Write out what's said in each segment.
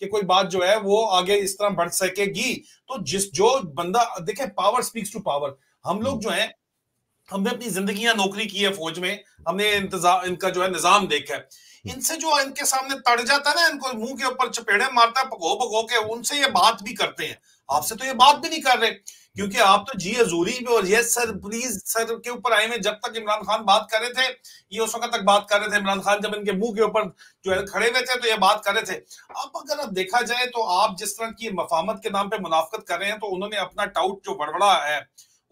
کہ کوئی بات جو ہے وہ آگے اس طرح بڑھ سکے گی. تو جو بندہ دیکھیں پاور سپیکس ٹو پاور. ہم لوگ جو ہیں ہم نے اپنی زندگیاں نوکری کی ہے فوج میں, ہم نے ان کا جو ہے نظام دیکھا ہے. ان سے جو ان کے سامنے تڑ جاتا ہے نا, ان کو منہ کے اوپر چپیڑے مارتا ہے بھگو بھگو کے, ان سے یہ بات بھی کرتے ہیں. آپ سے تو یہ بات بھی نہیں کر رہے, کیونکہ آپ تو جی حضوری میں اور یس سر پلیز سر کے اوپر آئے ہوئے. جب تک عمران خان بات کر رہے تھے یہ اس وقت تک بات کر رہے تھے. عمران خان جب ان کے منہ کے اوپر جو ہے کھڑے ہوئے تھے تو یہ بات کر رہے تھے. اب اگر اب دیکھا جائے تو آپ جس طرح کی مفاہمت کے نام پہ منافقت کر رہے ہیں, تو انہوں نے اپنا ٹاؤٹ جو بڑبڑا ہے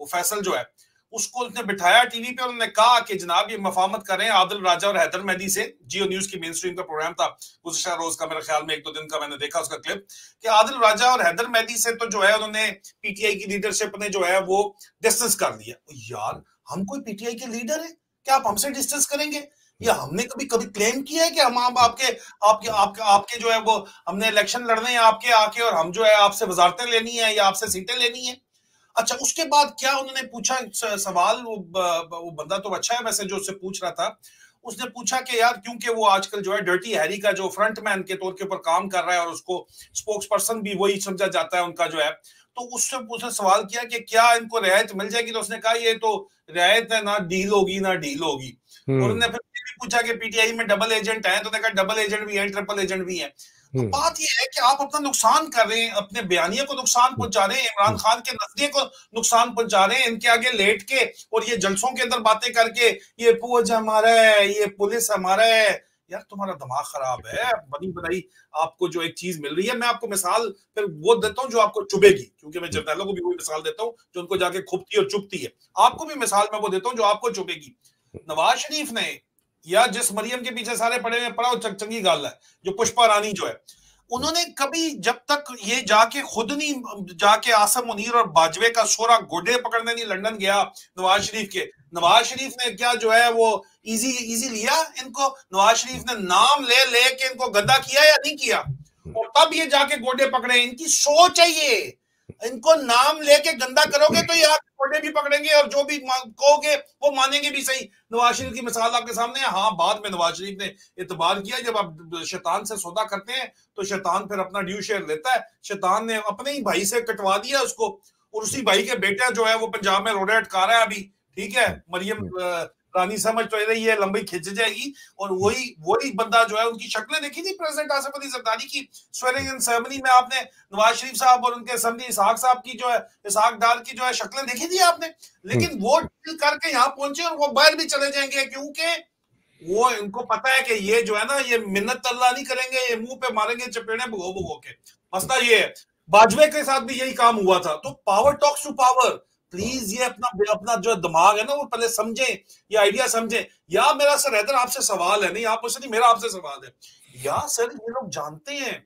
وہ فیصل جو ہے اس کو نے بٹھایا ٹی وی پہ, انہوں نے کہا کہ جناب یہ مفاہمت کر رہے ہیں عادل راجہ اور حیدر مہدی سے. جیو نیوز کی مین سٹریم کا پروگرام تھا گزشتہ روز کا, میرے خیال میں 1-2 دن کا میں نے دیکھا اس کا کلپ, کہ عادل راجہ اور حیدر مہدی سے تو جو ہے انہوں نے پی ٹی آئی کی لیڈرشپ نے جو ہے وہ ڈسٹنس کر لیا. یار ہم کوئی پی ٹی آئی کے لیڈر ہیں کیا آپ ہم سے ڈسٹنس کریں گے؟ یا ہم نے کبھی کلیم کیا ہے کہ ہم آپ کے جو ہے وہ ہم نے الیکشن لڑنے ہیں آپ کے آ کے, اور ہم جو ہے آپ سے وزارتیں لینی ہیں یا آپ سے سیٹیں لینی ہیں؟ اچھا اس کے بعد کیا انہوں نے پوچھا سوال, وہ بندہ تو اچھا ہے ویسے جو اس سے پوچھ رہا تھا, اس نے پوچھا کہ یار کیونکہ وہ آج کل جو ہے ڈرٹی ہیری کا جو فرنٹ مین کے طور کے اوپر کام کر رہا ہے اور اس کو سپوکس پرسن بھی وہی سمجھا جاتا ہے ان کا جو ہے, تو اس سے سوال کیا کہ کیا ان کو رعایت مل جائے گی؟ تو اس نے کہا یہ تو رعایت ہے, نہ ڈیل ہوگی نہ ڈیل ہوگی. اور انہوں نے پھر پوچھا کہ پی ٹی آئی میں ڈبل ایجنٹ ہیں, تو نے کہا ڈبل ایجنٹ بھی ہیں ٹرپل ایجنٹ بھی ہیں. تو بات یہ ہے کہ آپ اپنا نقصان کر رہے ہیں, اپنے بیانیے کو نقصان پہنچا رہے ہیں, عمران خان کے نظریے کو نقصان پہنچا رہے ہیں, ان کے آگے لیٹ کے اور یہ جلسوں کے اندر باتیں کر کے یہ فوج ہمارا ہے, یہ پولیس ہمارا ہے. یار تمہارا دماغ خراب ہے, بنی بنائی آپ کو جو ایک چیز مل رہی ہے. میں آپ کو مثال پھر وہ دیتا ہوں جو آپ کو چبھے گی, کیونکہ میں جرنیلوں کو بھی وہی مثال دیتا ہوں جو ان کو جا کے کھپتی اور چبھتی ہے. آپ کو بھی مثال میں وہ دیتا ہوں جو آپ کو چبھے گی. نواز شریف نے یا جس مریم کے پیچھے سارے پڑے ہوئے پڑا چنگی گال ہے جو پشپا رانی جو ہے, انہوں نے کبھی جب تک یہ جا کے خود نہیں جا کے آصم منیر اور باجوے کا سورا گوڈے پکڑنے نہیں لندن گیا نواز شریف کے. نواز شریف نے کیا جو ہے وہ ایزی لیا ان کو؟ نواز شریف نے نام لے کے ان کو گندا کیا یا نہیں کیا؟ اور تب یہ جا کے گوڈے پکڑے. ان کی سوچ ہے یہ, ان کو نام لے کے گندا کرو گے تو یہ آپ گوڈے بھی پکڑیں گے اور جو بھی کہو گے وہ مانیں گے بھی صحیح. نواز شریف کی مثال آپ کے سامنے ہے. ہاں بعد میں نواز شریف نے اعتبار کیا, جب آپ شیطان سے سودا کرتے ہیں تو شیطان پھر اپنا ڈیو شیئر لیتا ہے. شیطان نے اپنے ہی بھائی سے کٹوا دیا اس کو, اور اسی بھائی کے بیٹا جو ہے وہ پنجاب میں روڈے اٹکا رہا ہے ابھی. ٹھیک ہے, مریم رانی سمجھ تو رہی ہے لمبی کھچ جائے گی, اور وہی بندہ جو ہے ان کی شکلیں دیکھی تھی پریزیڈنٹ آصف علی زرداری کی سویرنگ ان سیرمنی میں, آپ نے نواز شریف صاحب اور ان کے اسمبلی اسحاق صاحب کی جو ہے اسحاق ڈار کی جو ہے شکلیں دیکھی تھی آپ نے. لیکن وہ ڈیل کر کے یہاں پہنچے اور وہ باہر بھی چلے جائیں گے, کیونکہ وہ ان کو پتا ہے کہ یہ جو ہے نا یہ منت اللہ نہیں کریں گے, یہ منہ پہ ماریں گے چپیڑے بھگو بھگو کے. مسئلہ یہ ہے باجوے کے ساتھ بھی یہی کام ہوا تھا. تو power talks to power. Please یہ اپنا جو دماغ ہے نا وہ پہلے سمجھیں, یہ آئیڈیا سمجھیں. یا میرا سر حیدر آپ سے سوال ہے, نہیں آپ مجھ سے نہیں, میرا آپ سے سوال ہے. یا سر یہ لوگ جانتے ہیں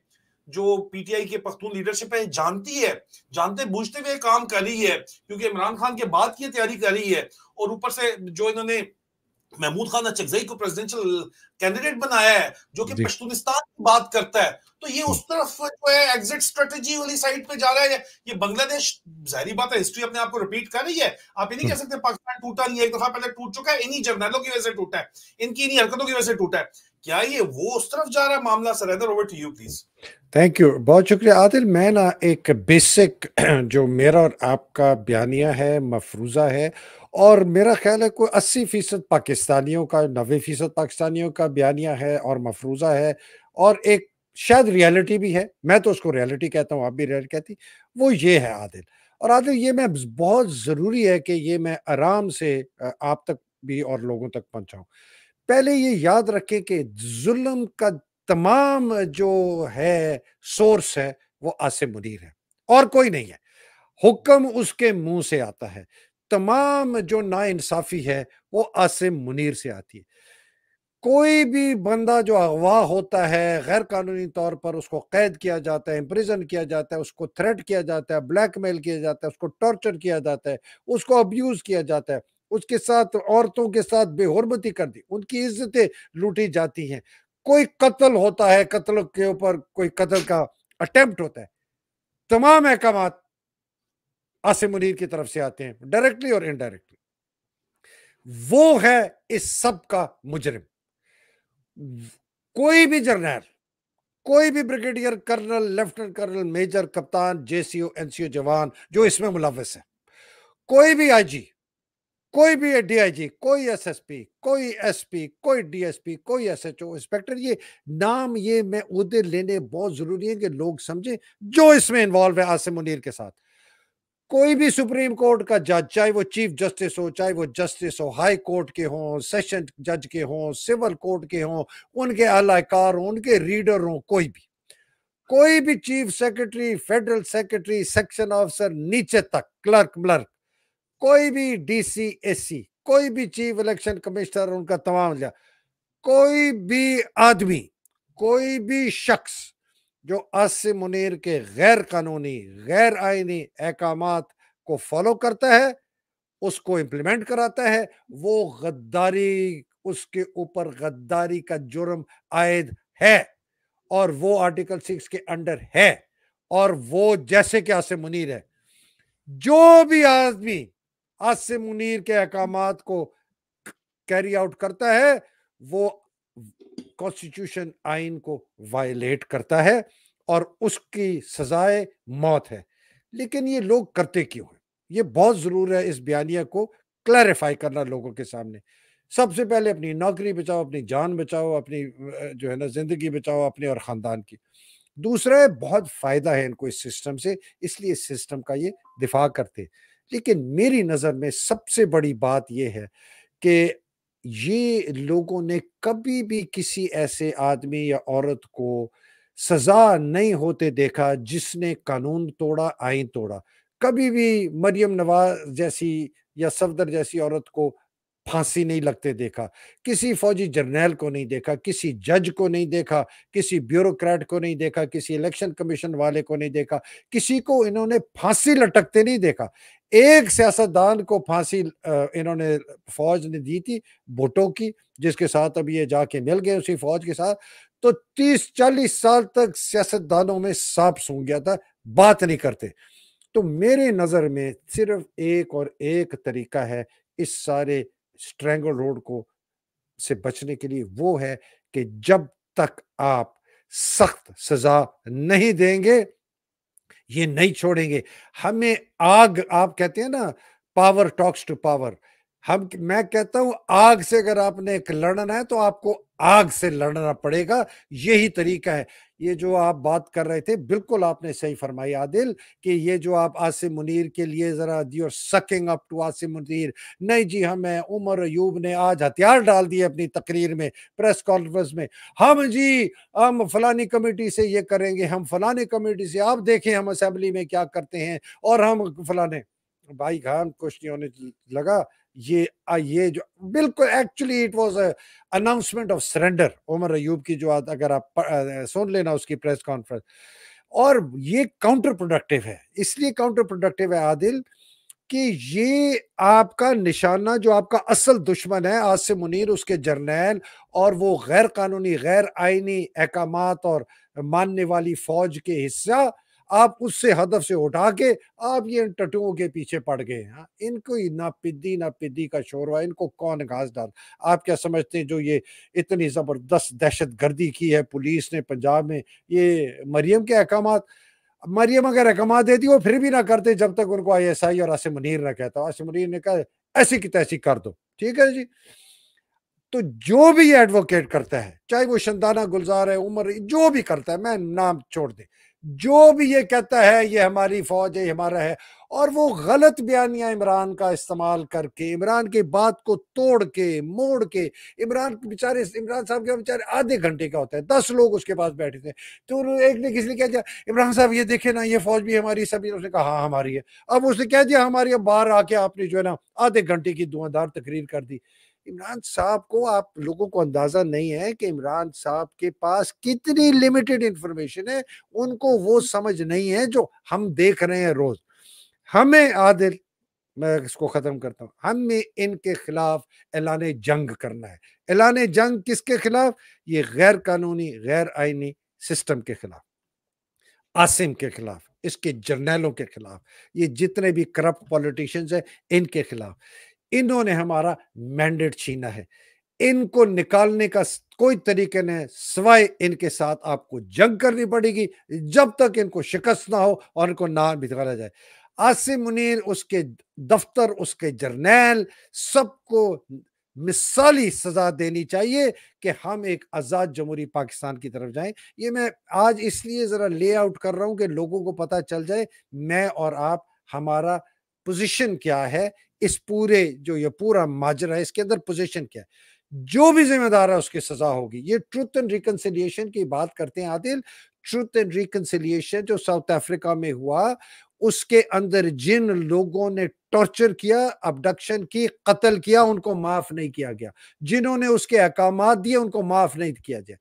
جو پی ٹی آئی کے پختون لیڈرشپ ہے جانتی ہے, جانتے بوجھتے ہوئے کام کر رہی ہے, کیونکہ عمران خان کے بعد کی تیاری کر رہی ہے. اور اوپر سے جو انہوں نے محمود خان اچکزئی کو پریزیڈنشل کینڈیڈیٹ بنایا ہے جو کہ پشتونستان کی بات کرتا ہے, تو یہ اس طرف جو ہے ایگزٹ سٹریٹجی والی سائٹ پہ جا رہا ہے. یہ بنگلہ دیش ظاہری بات ہے ہسٹری اپنے آپ کو ریپیٹ کر رہی ہے. آپ یہ نہیں کہہ سکتے پاکستان ٹوٹا نہیں, ایک دفعہ پہلے ٹوٹ چکا ہے, انہی جرنیلوں کی وجہ سے ٹوٹا ہے, ان کی انہی حرکتوں کی وجہ سے ٹوٹا ہے. کیا یہ وہ اس طرف جا رہا ہے معاملہ؟ Sir Haider over to you please. Thank you, بہت شکریہ عادل. میں نا ایک بیسک جو میرا اور آپ کا بیانیہ ہے مفروضہ ہے, اور میرا خیال ہے کوئی 80% پاکستانیوں کا 90% پاکستانیوں کا بیانیہ ہے اور مفروضہ ہے, اور ایک شاید ریالٹی بھی ہے. میں تو اس کو ریالٹی کہتا ہوں, آپ بھی ریالٹی کہتی. وہ یہ ہے عادل, اور عادل یہ میں بہت ضروری ہے کہ یہ میں آرام سے آپ تک بھی اور لوگوں تک پہنچاؤں. پہلے یہ یاد رکھیں کہ ظلم کا تمام جو ہے سورس ہے وہ عاصم منیر ہے, اور کوئی نہیں ہے. حکم اس کے منہ سے آتا ہے. تمام جو ناانصافی ہے وہ عاصم منیر سے آتی ہے. کوئی بھی بندہ جو اغوا ہوتا ہے غیر قانونی طور پر, اس کو قید کیا جاتا ہے, امپریزن کیا جاتا ہے, اس کو تھریٹ کیا جاتا ہے, بلیک میل کیا جاتا ہے, اس کو ٹارچر کیا جاتا ہے, اس کو ابیوز کیا جاتا ہے, اس کے ساتھ عورتوں کے ساتھ بے حرمتی کر دی, ان کی عزتیں لوٹی جاتی ہیں. کوئی قتل ہوتا ہے, قتل کے اوپر کوئی قتل کا اٹیمپٹ ہوتا ہے, تمام احکامات عاصم منیر کی طرف سے آتے ہیں ڈائریکٹلی اور انڈائریکٹلی. وہ ہے اس سب کا مجرم. کوئی بھی جرنیل کوئی بھی brigadier colonel, lieutenant colonel, major, کپتان، جے سی او، این سی او جوان جو اس میں ملوث ہے، کوئی بھی آئی جی، کوئی بھی ڈی آئی جی، کوئی ایس ایس پی، کوئی ایس پی، کوئی ڈی ایس پی، کوئی ایس ایچ او، انسپیکٹر، یہ نام، یہ میں عہدے لینے بہت ضروری ہے کہ لوگ سمجھیں جو اس میں انوالو ہے عاصم منیر کے ساتھ. کوئی بھی سپریم کورٹ کا جج، چاہے وہ چیف جسٹس ہو، چاہے وہ جسٹس ہو، ہائی کورٹ کے ہوں، سیشن جج کے ہوں، سول کورٹ کے ہوں، ان کے اعلی کار ہوں، ان کے ریڈر ہوں، کوئی بھی chief secretary, federal secretary, section officer, نیچے تک کلرک ملرک، کوئی بھی ڈی سی ایس سی، کوئی بھی چیف الیکشن کمشنر، ان کا تمام لیا، کوئی بھی آدمی، کوئی بھی شخص جو عاصم منیر کے غیر قانونی، غیر آئینی احکامات کو فالو کرتا ہے، اس کو امپلیمنٹ کراتا ہے، وہ غداری، اس کے اوپر غداری کا جرم عائد ہے، اور وہ آرٹیکل 6 کے انڈر ہے، اور وہ جیسے کہ عاصم منیر ہے. جو بھی آدمی عاصم منیر کے احکامات کو کیری آؤٹ کرتا ہے، وہ کانسٹیٹیوشن آئین کو وائلیٹ کرتا ہے، اور اس کی سزائے موت ہے. لیکن یہ لوگ کرتے کیوں ہیں؟ یہ بہت ضرور ہے اس بیانیہ کو کلیریفائی کرنا لوگوں کے سامنے. سب سے پہلے اپنی نوکری بچاؤ، اپنی جان بچاؤ، اپنی جو ہے نا زندگی بچاؤ، اپنے اور خاندان کی. دوسرا ہے، بہت فائدہ ہے ان کو اس سسٹم سے، اس لیے اس سسٹم کا یہ دفاع کرتے. لیکن میری نظر میں سب سے بڑی بات یہ ہے کہ یہ لوگوں نے کبھی بھی کسی ایسے آدمی یا عورت کو سزا نہیں ہوتے دیکھا جس نے قانون توڑا، آئین توڑا. کبھی بھی مریم نواز جیسی یا صفدر جیسی عورت کو پھانسی نہیں لگتے دیکھا، کسی فوجی جرنیل کو نہیں دیکھا، کسی جج کو نہیں دیکھا، کسی بیوروکریٹ کو نہیں دیکھا، کسی الیکشن کمیشن والے کو نہیں دیکھا، کسی کو انہوں نے پھانسی لٹکتے نہیں دیکھا. ایک سیاستدان کو پھانسی انہوں نے، فوج نے دی تھی بھٹو کی، جس کے ساتھ اب یہ جا کے مل گئے اسی فوج کے ساتھ. تو 30-40 سال تک سیاستدانوں میں سانپ سونگ گیا تھا، بات نہیں کرتے. تو میرے نظر میں صرف ایک اور ایک طریقہ ہے اس سارے سٹرینگل روڈ کو سے بچنے کے لیے، وہ ہے کہ جب تک آپ سخت سزا نہیں دیں گے، یہ نہیں چھوڑیں گے. ہمیں آگ، آپ کہتے ہیں نا پاور ٹاکس ٹو پاور، میں کہتا ہوں آگ سے اگر آپ نے لڑنا ہے تو آپ کو آگ سے لڑنا پڑے گا. یہی طریقہ ہے. یہ جو آپ بات کر رہے تھے، بالکل آپ نے صحیح فرمائی عادل، کہ یہ جو آپ عاصم منیر کے لیے ذرا you sucking up to Asim Munir, نہیں جی ہمیں عمر ایوب نے آج ہتھیار ڈال دیے اپنی تقریر میں، پریس کانفرنس میں، ہم جی ہم فلانی کمیٹی سے یہ کریں گے، ہم فلانی کمیٹی سے، آپ دیکھیں ہم اسمبلی میں کیا کرتے ہیں، اور ہم فلانے. بھائی خان کچھ نہیں ہونے لگا. یہ جو بالکل actually it was a announcement of surrender Umar Ayub کی، جو اگر آپ سن لینا اس کی پریس کانفرنس. اور یہ کاؤنٹر پروڈکٹیو ہے. اس لیے کاؤنٹر پروڈکٹیو ہے عادل کہ یہ آپ کا نشانہ، جو آپ کا اصل دشمن ہے عاصم منیر، اس کے جرنیل، اور وہ غیر قانونی، غیر آئینی احکامات اور ماننے والی فوج کے حصہ، آپ اس سے ہدف سے اٹھا کے آپ یہ ٹٹوؤں کے پیچھے پڑ گئے. ان کو نہ پدی کا شور ہوا، ان کو کون گھاس ڈال. آپ کیا سمجھتے ہیں جو یہ اتنی زبردست دہشت گردی کی ہے پولیس نے پنجاب میں، یہ مریم کے احکامات؟ مریم اگر احکامات دیتی وہ پھر بھی نہ کرتے جب تک ان کو آئی ایس آئی اور عاصم منیر نہ کہتا. عاصم منیر نے کہا ایسی کی تیسی کر دو، ٹھیک ہے جی. تو جو بھی یہ ایڈوکیٹ کرتا ہے، چاہے وہ شندانہ گلزار ہے، عمر، جو بھی کرتا ہے، میں نام چھوڑ دیں، جو بھی یہ کہتا ہے یہ ہماری فوج ہے، یہ ہمارا ہے، اور وہ غلط بیانیہ عمران کا استعمال کر کے، عمران کی بات کو توڑ کے موڑ کے، عمران صاحب کے بیچارے آدھے گھنٹے کا ہوتا ہے، 10 لوگ اس کے پاس بیٹھے تھے، تو ایک نے کسی نے کہا دیا عمران صاحب یہ دیکھیں نا، یہ فوج بھی ہماری، سبھی. اس نے کہا ہاں ہماری ہے. اب اس نے کہہ دیا ہماری، اب باہر آ کے آپ نے جو ہے نا آدھے گھنٹے کی دھواں تقریر کر دی. عمران صاحب کو، آپ لوگوں کو اندازہ نہیں ہے کہ عمران صاحب کے پاس کتنی لمیٹڈ انفارمیشن ہے. ان کو وہ سمجھ نہیں ہے جو ہم دیکھ رہے ہیں روز. ہمیں عادل، میں اس کو ختم کرتا ہوں، ہمیں ان کے خلاف اعلان جنگ کرنا ہے. اعلان جنگ کس کے خلاف؟ یہ غیر قانونی، غیر آئینی سسٹم کے خلاف، عاصم کے خلاف، اس کے جرنیلوں کے خلاف، یہ جتنے بھی کرپٹ پولیٹیشنز ہیں ان کے خلاف. انہوں نے ہمارا مینڈیٹ چھینا ہے. ان کو نکالنے کا کوئی طریقہ نہیں سوائے ان کے ساتھ آپ کو جنگ کرنی پڑے گی جب تک ان کو شکست نہ ہو اور ان کو نہ بتایا جائے۔ عاصم منیر، اس کے دفتر، اس کے جرنیل، سب کو مثالی سزا دینی چاہیے کہ ہم ایک آزاد جمہوری پاکستان کی طرف جائیں۔ یہ میں آج اس لیے ذرا لے آؤٹ کر رہا ہوں کہ لوگوں کو پتہ چل جائے میں اور آپ ہمارا پوزیشن کیا ہے، اس پورے جو یہ پورا ماجرا ہے اس کے اندر پوزیشن کیا ہے۔ جو بھی ذمہ دار ہے اس کی سزا ہوگی۔ یہ ٹروتھ اینڈ ریکنسیلیشن کی بات کرتے ہیں عادل، ٹروتھ اینڈ ریکنسیلیشن جو ساؤتھ افریقہ میں ہوا، اس کے اندر جن لوگوں نے ٹارچر کیا، ابڈکشن کی، قتل کیا، ان کو معاف نہیں کیا گیا۔ جنہوں نے اس کے احکامات دیے ان کو معاف نہیں کیا جائے۔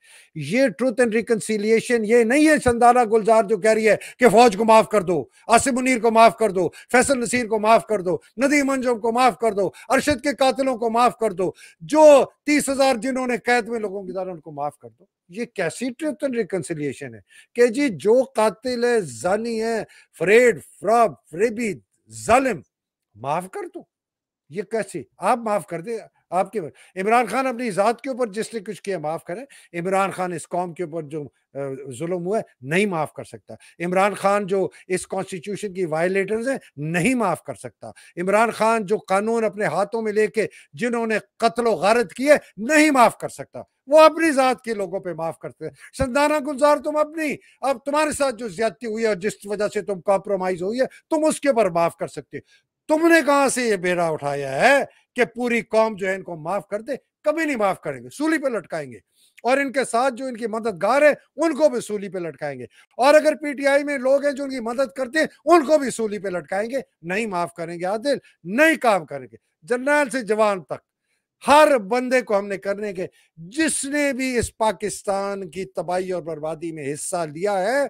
یہ ٹروتھ اینڈ ریکنسیلیشن یہ نہیں ہے سندانہ گلزار جو کہہ رہی ہے کہ فوج کو معاف کر دو، عاصم منیر کو معاف کر دو، فیصل نصیر کو معاف کر دو، ندیم انجم کو معاف کر دو، ارشد کے قاتلوں کو معاف کر دو، جو 30,000 جنہوں نے قید میں لوگوں کی طرح ان کو معاف کر دو۔ یہ کیسی ٹروتھ اینڈ ریکنسیلیشن ہے کہ جی جو قاتل ہے، زانی ہے، فریب، فریبی، ظالم، معاف کر دو؟ یہ کیسی؟ آپ معاف کر دیں؟ آپ کے عمران خان اپنی ذات کے اوپر جس نے کچھ کیا معاف کریں، عمران خان اس قوم کے اوپر جو ظلم ہوا ہے نہیں معاف کر سکتا، عمران خان جو اس کانسٹیٹیوشن کی وائلیٹرز ہیں نہیں معاف کر سکتا، عمران خان جو قانون اپنے ہاتھوں میں لے کے جنہوں نے قتل و غارت کیے نہیں معاف کر سکتا، وہ اپنی ذات کے لوگوں پہ معاف کرتے ہیں۔ سندانہ گلزار تم اپنی، اب تمہارے ساتھ جو زیادتی ہوئی ہے اور جس وجہ سے تم کمپرومائز ہوئی ہے تم اس کے اوپر معاف کر سکتے، تم نے کہاں سے یہ بیڑا اٹھایا ہے کہ پوری قوم جو ہے ان کو معاف کر دے؟ کبھی نہیں معاف کریں گے، سولی پہ لٹکائیں گے، اور ان کے ساتھ جو ان کی مددگار ہے ان کو بھی سولی پہ لٹکائیں گے، اور اگر پی ٹی آئی میں لوگ ہیں جو ان کی مدد کرتے ہیں ان کو بھی سولی پہ لٹکائیں گے۔ نہیں معاف کریں گے عادل، نہیں کام کریں گے، جرنیل سے جوان تک ہر بندے کو ہم نے کرنے کے، جس نے بھی اس پاکستان کی تباہی اور بربادی میں حصہ لیا ہے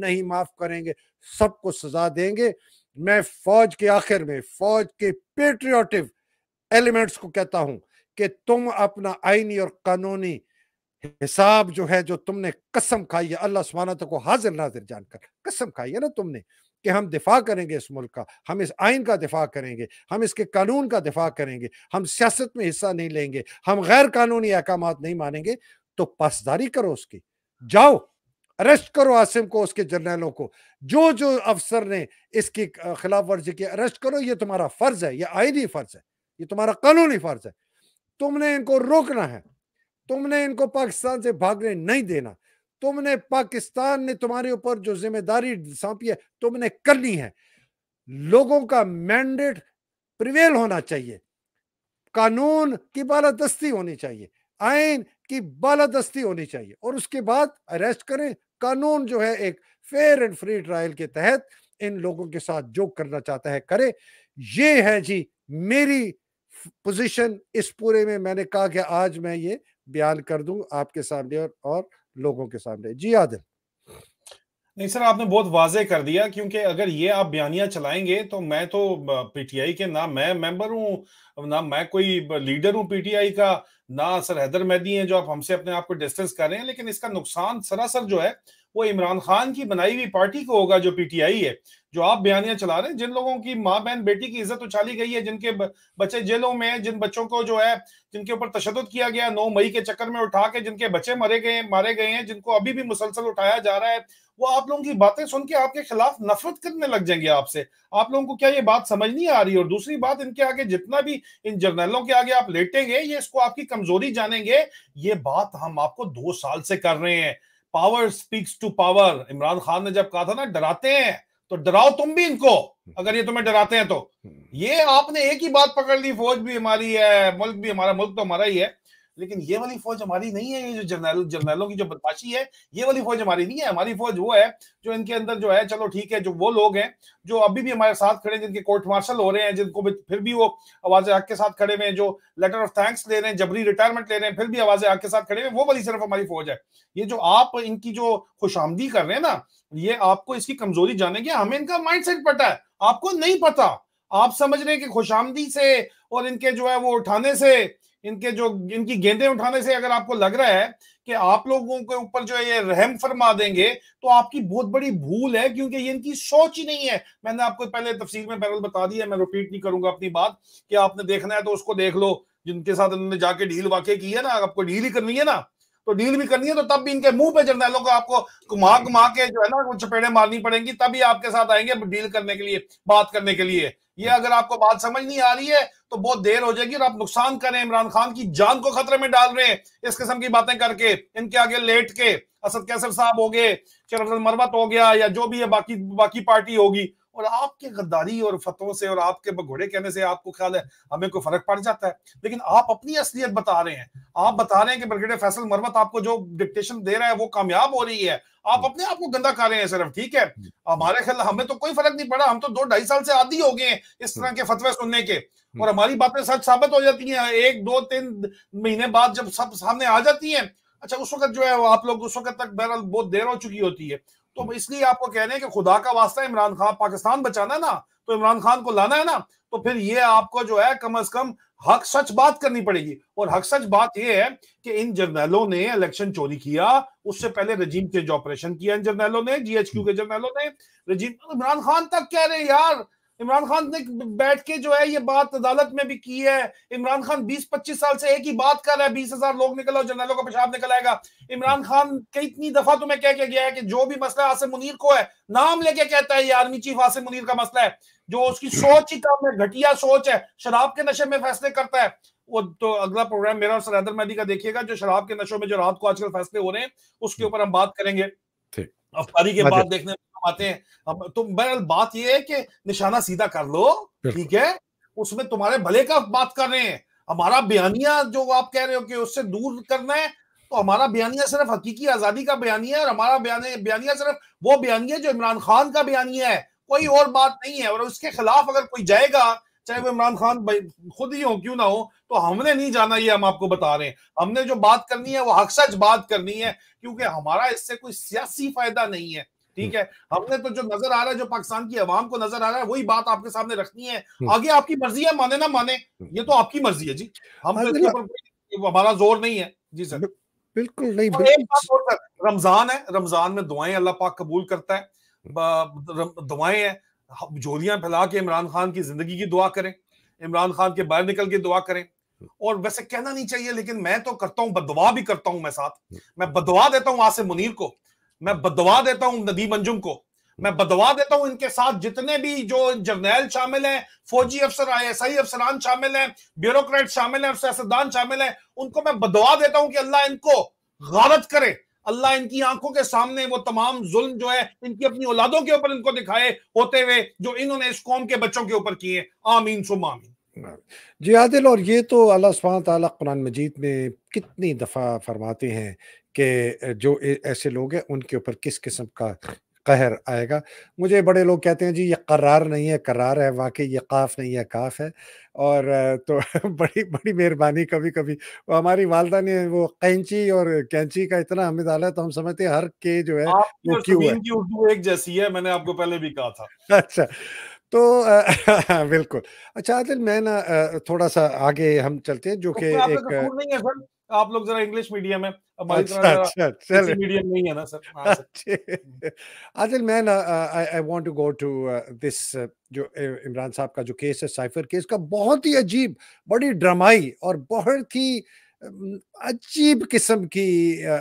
نہیں معاف کریں گے، سب کو سزا دیں گے۔ میں فوج کے آخر میں فوج کے پیٹریوٹو ایلیمنٹس کو کہتا ہوں کہ تم اپنا آئینی اور قانونی حساب جو ہے، جو تم نے قسم کھائی ہے اللہ سبحانہ تعالیٰ کو حاضر ناظر جان کر قسم کھائی ہے نا تم نے کہ ہم دفاع کریں گے اس ملک کا، ہم اس آئین کا دفاع کریں گے، ہم اس کے قانون کا دفاع کریں گے، ہم سیاست میں حصہ نہیں لیں گے، ہم غیر قانونی احکامات نہیں مانیں گے، تو پاسداری کرو اس کی، جاؤ اریسٹ کرو عاصم کو، اس کے جرنیلوں کو، جو جو افسر نے اس کی خلاف ورزی کی اریسٹ کرو، یہ تمہارا فرض ہے، یہ آئینی فرض ہے، یہ تمہارا قانونی فرض ہے۔ تم نے ان کو روکنا ہے، تم نے ان کو پاکستان سے بھاگنے نہیں دینا، تم نے پاکستان نے تمہارے اوپر جو ذمہ داری سونپی ہے تم نے کرنی ہے۔ لوگوں کا مینڈیٹ پریویل ہونا چاہیے، قانون کی بالادستی ہونی چاہیے، آئین کی بالادستی ہونی چاہیے، اور اس کے بعد اریسٹ کریں۔ قانون جو ہے ایک فیئر اینڈ فری ٹرائل کے تحت ان لوگوں کے ساتھ جو کرنا چاہتا ہے کرے۔ یہ ہے جی میری پوزیشن اس پورے میں۔ میں نے کہا کہ آج میں یہ بیان کر دوں آپ کے سامنے اور لوگوں کے سامنے۔ جی عادل۔ نہیں سر، آپ نے بہت واضح کر دیا، کیونکہ اگر یہ آپ بیانیہ چلائیں گے تو میں تو پی ٹی آئی کے نہ میں ممبر ہوں، نہ میں کوئی لیڈر ہوں پی ٹی آئی کا، نہ سر حیدر مہدی ہیں جو آپ ہم سے اپنے آپ کو ڈسٹنس کر رہے ہیں، لیکن اس کا نقصان سراسر جو ہے وہ عمران خان کی بنائی ہوئی پارٹی کو ہوگا، جو پی ٹی آئی ہے، جو آپ بیانیہ چلا رہے ہیں، جن لوگوں کی ماں بہن بیٹی کی عزت اچھالی گئی ہے، جن کے بچے جیلوں میں ہیں، جن بچوں کو جو ہے جن کے اوپر تشدد کیا گیا 9 مئی کے چکر میں اٹھا کے، جن کے بچے مارے گئے ہیں، جن کو ابھی بھی مسلسل اٹھایا جا رہا ہے، وہ آپ لوگوں کی باتیں سن کے آپ کے خلاف نفرت کرنے لگ جائیں گے آپ سے۔ آپ لوگوں کو کیا یہ بات سمجھ نہیں آ رہی؟ اور دوسری بات، ان کے آگے جتنا بھی ان جرنیلوں کے آگے آپ لیٹیں گے، یہ اس کو آپ کی کمزوری جانیں گے۔ یہ بات ہم آپ کو 2 سال سے کر رہے ہیں، power speaks to power. Imran Khan نے جب کہا تھا نا ڈراتے ہیں، تو ڈراؤ تم بھی ان کو، اگر یہ تمہیں ڈراتے ہیں تو۔ یہ آپ نے ایک ہی بات پکڑ لی، فوج بھی ہماری ہے، ملک بھی ہمارا، ملک تو ہمارا ہی ہے، لیکن یہ والی فوج ہماری نہیں ہے۔ یہ جو جرنیلوں کی جو بدماشی ہے، یہ والی فوج ہماری نہیں ہے۔ ہماری فوج وہ ہے جو ان کے اندر جو ہے، چلو ٹھیک ہے، جو وہ لوگ ہیں جو ابھی بھی ہمارے ساتھ کھڑے ہیں، جن کے کورٹ مارشل ہو رہے ہیں، جن کو پھر بھی وہ آواز حق کے ساتھ کھڑے ہوئے ہیں، جو لیٹر آف تھینکس لے رہے ہیں، جبری ریٹائرمنٹ لے رہے ہیں، پھر بھی آواز حق کے ساتھ کھڑے ہوئے ہیں، وہ والی صرف ہماری فوج ہے۔ یہ جو آپ ان کی جو خوش آمدی کر رہے ہیں نا، یہ آپ کو اس کی کمزوری جانیں گے۔ ہمیں ان کا مائنڈ سیٹ پتا ہے، آپ کو نہیں پتا۔ آپ سمجھ رہے ہیں کہ خوش آمدی سے اور ان کے جو ہے وہ اٹھانے سے، ان کی گیندیں اٹھانے سے اگر آپ کو لگ رہا ہے کہ آپ لوگوں کے اوپر جو ہے یہ رحم فرما دیں گے، تو آپ کی بہت بڑی بھول ہے، کیونکہ یہ ان کی سوچ ہی نہیں ہے۔ میں نے آپ کو پہلے تفصیل میں بتا دیا ہے، میں ریپیٹ نہیں کروں گا اپنی بات، کہ آپ نے دیکھنا ہے تو اس کو دیکھ لو، جن کے ساتھ انہوں نے جا کے ڈیل واقع کی ہے نا, آپ کو ڈیل ہی کرنی ہے نا, تو ڈیل بھی کرنی ہے تو تب بھی ان کے منہ پہ جرنیلوں کو آپ کو گھما کے جو ہے نا وہ چپیڑے مارنی پڑیں گی, تبھی آپ کے ساتھ آئیں گے ڈیل کرنے کے لیے, بات کرنے کے لیے. یہ اگر آپ کو بات سمجھ نہیں آ رہی ہے تو بہت دیر ہو جائے گی, اور آپ نقصان کریں, عمران خان کی جان کو خطرے میں ڈال رہے ہیں اس قسم کی باتیں کر کے, ان کے آگے لیٹ کے. اسد کیسر صاحب ہو گئے, شرف المروت ہو گیا, یا جو بھی ہے باقی پارٹی ہوگی, اور آپ کے غداری اور فتووں سے اور آپ کے گھوڑے کہنے سے آپ کو خیال ہے ہمیں کوئی فرق پڑ جاتا ہے. لیکن آپ اپنی اصلیت بتا رہے ہیں, آپ بتا رہے ہیں کہ بریگیڈیئر فیصل مروت آپ کو جو ڈکٹیشن دے رہا ہے وہ کامیاب ہو رہی ہے, آپ اپنے آپ کو گندا کر رہے ہیں صرف. ٹھیک ہے, ہمارے خیال ہمیں تو کوئی فرق نہیں پڑا, ہم تو 2-2.5 سال سے عادی ہو گئے ہیں اس طرح کے فتوے سننے کے, اور ہماری باتیں سچ ثابت ہو جاتی ہیں 1-2-3 مہینے بعد جب سب سامنے آ جاتی ہیں. اچھا اس وقت جو ہے آپ لوگ اس وقت تک بہرحال بہت دیر ہو چکی ہوتی ہے, تو اس لیے آپ کو کہہ رہے ہیں کہ خدا کا واسطہ عمران خان پاکستان بچانا ہے نا, تو عمران خان کو لانا ہے نا, تو پھر یہ آپ کو جو ہے کم از کم حق سچ بات کرنی پڑے گی. اور حق سچ بات یہ ہے کہ ان جرنیلوں نے الیکشن چوری کیا, اس سے پہلے رجیم چینج آپریشن کیا ان جرنیلوں نے, جی ایچ کیو کے جرنیلوں نے. رجیم عمران خان تک کہہ رہے یار, عمران خان نے بیٹھ کے جو ہے یہ بات عدالت میں بھی کی ہے. عمران خان 20-25 سال سے ایک ہی بات کر رہا ہے, 20,000 لوگ نکل آؤ جرنیلوں کا پیشاب نکل آئے گا. عمران خان کتنی دفعہ تمہیں کہہ کے گیا ہے کہ جو بھی مسئلہ عاصم منیر کو ہے نام لے کے کہتا ہے یہ آرمی چیف عاصم منیر کا مسئلہ ہے, جو اس کی سوچ ہی کام ہے, گھٹیا سوچ ہے, شراب کے نشے میں فیصلے کرتا ہے. وہ تو اگلا پروگرام میرا اور سر حیدر مہدی کا دیکھیے گا, جو شراب کے نشوں میں جو رات کو آج کل فیصلے ہو رہے ہیں اس کے اوپر ہم بات کریں گے. افطاری کے بعد دیکھنے میں آتے ہیں. تو بہرحال بات یہ ہے کہ نشانہ سیدھا کر لو, ٹھیک ہے, اس میں تمہارے بھلے کا بات کر رہے ہیں. ہمارا بیانیہ جو آپ کہہ رہے ہو کہ اس سے دور کرنا ہے, تو ہمارا بیانیہ صرف حقیقی آزادی کا بیانیہ ہے, اور ہمارا بیانیہ صرف وہ بیانیہ جو عمران خان کا بیانیہ ہے, کوئی اور بات نہیں ہے. اور اس کے خلاف اگر کوئی جائے گا, چاہے وہ عمران خان خود ہی ہو کیوں نہ ہو, تو ہم نے نہیں جانا, یہ ہم آپ کو بتا رہے ہیں. ہم نے جو بات کرنی ہے وہ حق سچ بات کرنی ہے, کیونکہ ہمارا اس سے کوئی سیاسی فائدہ نہیں ہے. ٹھیک ہے, ہم نے تو جو نظر آ رہا ہے, جو پاکستان کی عوام کو نظر آ رہا ہے, وہی بات آپ کے سامنے رکھنی ہے. آگے آپ کی مرضی ہے, مانے نہ مانے, یہ تو آپ کی مرضی ہے جی, ہم تو اس کے اوپر ہمارا زور نہیں ہے. جی سر بالکل نہیں, اور ایک بات اور سر, رمضان ہے, رمضان میں دعائیں اللہ پاک قبول کرتا ہے. دعائیں ہیں, جھولیاں پھیلا کے عمران خان کی زندگی کی دعا کریں, عمران خان کے باہر نکل کے دعا کریں. اور ویسے کہنا نہیں چاہیے لیکن میں تو کرتا ہوں, بددعا بھی کرتا ہوں میں ساتھ. میں بددعا دیتا ہوں عاصم منیر کو, میں بددعا دیتا ہوں ندیم انجم کو, میں بددعا دیتا ہوں ان کے ساتھ جتنے بھی جو جرنیل شامل ہیں, فوجی افسر, ISI افسران شامل ہیں, بیوروکریٹ شامل ہیں, سیاستدان شامل ہیں, ان کو میں بددعا دیتا ہوں کہ اللہ ان کو غارت کرے, اللہ ان کی آنکھوں کے سامنے وہ تمام ظلم جو ہے ان کی اپنی اولادوں کے اوپر ان کو دکھائے ہوتے ہوئے جو انہوں نے اس قوم کے بچوں کے اوپر کیے. آمین ثم آمین. جی عادل, اور یہ تو اللہ سبحانہ تعالیٰ قرآن مجید میں کتنی دفعہ فرماتے ہیں کہ جو ایسے لوگ ہیں ان کے اوپر کس قسم کا قہر آئے گا. مجھے بڑے لوگ کہتے ہیں جی یہ قرار نہیں ہے, قرار ہے, واقعی یہ قاف نہیں ہے, کاف ہے. اور تو بڑی بڑی مہربانی, کبھی کبھی ہماری والدہ نے وہ قینچی اور کینچی کا اتنا ہمیں ڈالا تو ہم سمجھتے ہیں ہر کے جو ہے آپ کی وہ اور کیوں ہے. سمین کی اردو ایک جیسی ہے, میں نے آپ کو پہلے بھی کہا تھا. اچھا, تو بالکل. اچھا عادل, میں نا تھوڑا سا آگے ہم چلتے ہیں, جو کہ آپ کا ایک قصور نہیں ہے سر, آپ لوگ ذرا انگلش میڈیم ہے, ہماری طرح اچھا ذرا اچھا دیسی چلے میڈیم نہیں ہے نا سر. ہاں سر. اچھا عادل, میں نا I want to go to this جو عمران صاحب کا جو کیس ہے, سائفر کیس کا, بہت ہی عجیب, بڑی ڈرامائی اور بہت ہی عجیب قسم کی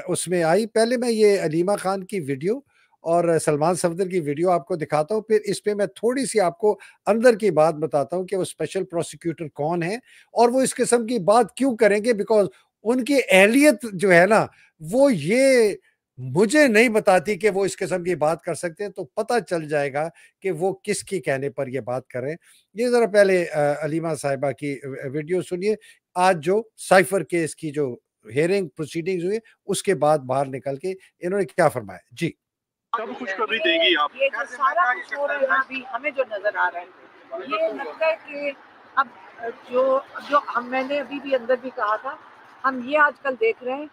اس میں آئی. پہلے میں یہ علیمہ خان کی ویڈیو اور سلمان صفدر کی ویڈیو آپ کو دکھاتا ہوں, پھر اس پہ میں تھوڑی سی آپ کو اندر کی بات بتاتا ہوں کہ وہ اسپیشل پروسیکیوٹر کون ہے اور وہ اس قسم کی بات کیوں کریں گے, بیکاز ان کی اہلیت جو ہے نا وہ یہ مجھے نہیں بتاتی کہ وہ اس قسم کی بات کر سکتے ہیں. تو پتہ چل جائے گا کہ وہ کس کی کہنے پر یہ بات کر رہے ہیں. یہ ذرا پہلے علیمہ صاحبہ کی ویڈیو سنیے, آج جو سائفر کیس کی جو ہیئرنگ پروسیڈنگز ہوئی اس کے بعد باہر نکل کے انہوں نے کیا فرمایا. جی, کب خوشخبری دیں گی آپ؟ یہ جو سارا کچھ ہو رہا ہے نا ابھی ہمیں جو نظر آ رہا ہے, یہ لگتا ہے کہ اب جو میں نے ابھی بھی اندر بھی کہا تھا, ہم یہ آج کل دیکھ رہے ہیں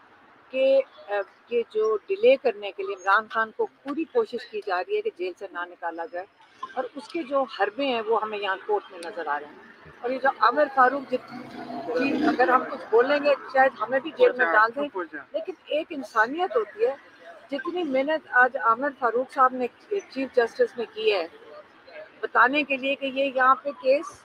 کہ جو ڈیلے کرنے کے لیے عمران خان کو پوری کوشش کی جا رہی ہے کہ جیل سے نہ نکالا جائے, اور اس کے جو حربے ہیں وہ ہمیں یہاں کورٹ میں نظر آ رہے ہیں. اور یہ جو عامر فاروق جی, اگر ہم کچھ بولیں گے شاید ہمیں بھی جیل میں ڈال دیں, لیکن ایک انسانیت ہوتی ہے. جتنی محنت آج عامر فاروق صاحب نے چیف جسٹس نے کی ہے بتانے کے لیے کہ یہ یہاں پہ کیس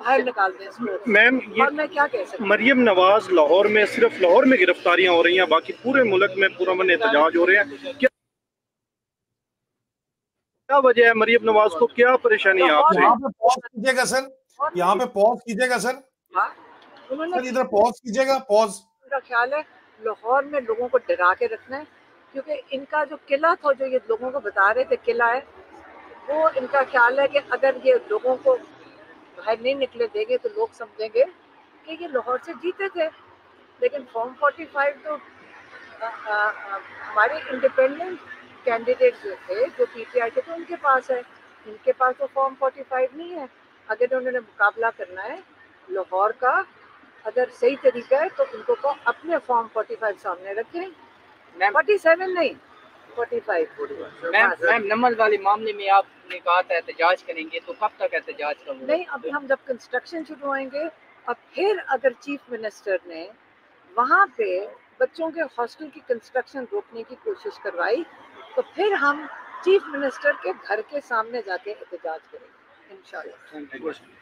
باہر نکال دیں اس کو. میم اور میں کیا کہہ سکتی ہوں؟ مریم نواز لاہور میں صرف لاہور میں گرفتاریاں ہو رہی ہیں، باقی پورے ملک میں پرامن احتجاج ہو رہے ہیں. کیا وجہ ہے مریم نواز کو، کیا پریشانی ہے آپ سے؟ یہاں پہ پوز کیجیے گا سر، یہاں پہ پوز کیجیے گا سر، انہوں نے سر ادھر پوز کیجیے گا، پوز. میرا خیال ہے لاہور میں لوگوں کو ڈرا کے رکھنا ہے، کیونکہ ان کا جو قلعہ تھا جو یہ لوگوں کو بتا رہے تھے قلعہ ہے، وہ ان کا خیال ہے کہ اگر یہ لوگوں کو باہر نہیں نکلے دیں گے تو لوگ سمجھیں گے کہ یہ لاہور سے جیتے تھے. لیکن فارم 45 تو ہمارے انڈیپینڈنٹ کینڈیڈیٹ جو تھے جو پی ٹی آئی تھے تو ان کے پاس ہے، ان کے پاس تو فارم 45 نہیں ہے. اگر انہوں نے مقابلہ کرنا ہے لاہور کا، اگر صحیح طریقہ ہے تو ان کو اپنے فارم 45 سامنے رکھیں، 47 نہیں 45. میم نمبر والے معاملے میں آپ نے کہا تھا احتجاج کریں گے، تو کب تک احتجاج کریں گے؟ نہیں، ابھی ہم جب کنسٹرکشن شروع ہوئیں گے اور پھر اگر چیف منسٹر نے وہاں پہ بچوں کے ہاسٹل کی کنسٹرکشن روکنے کی کوشش کروائی تو پھر ہم چیف منسٹر کے گھر کے سامنے جا کے احتجاج کریں گے انشاءاللہ.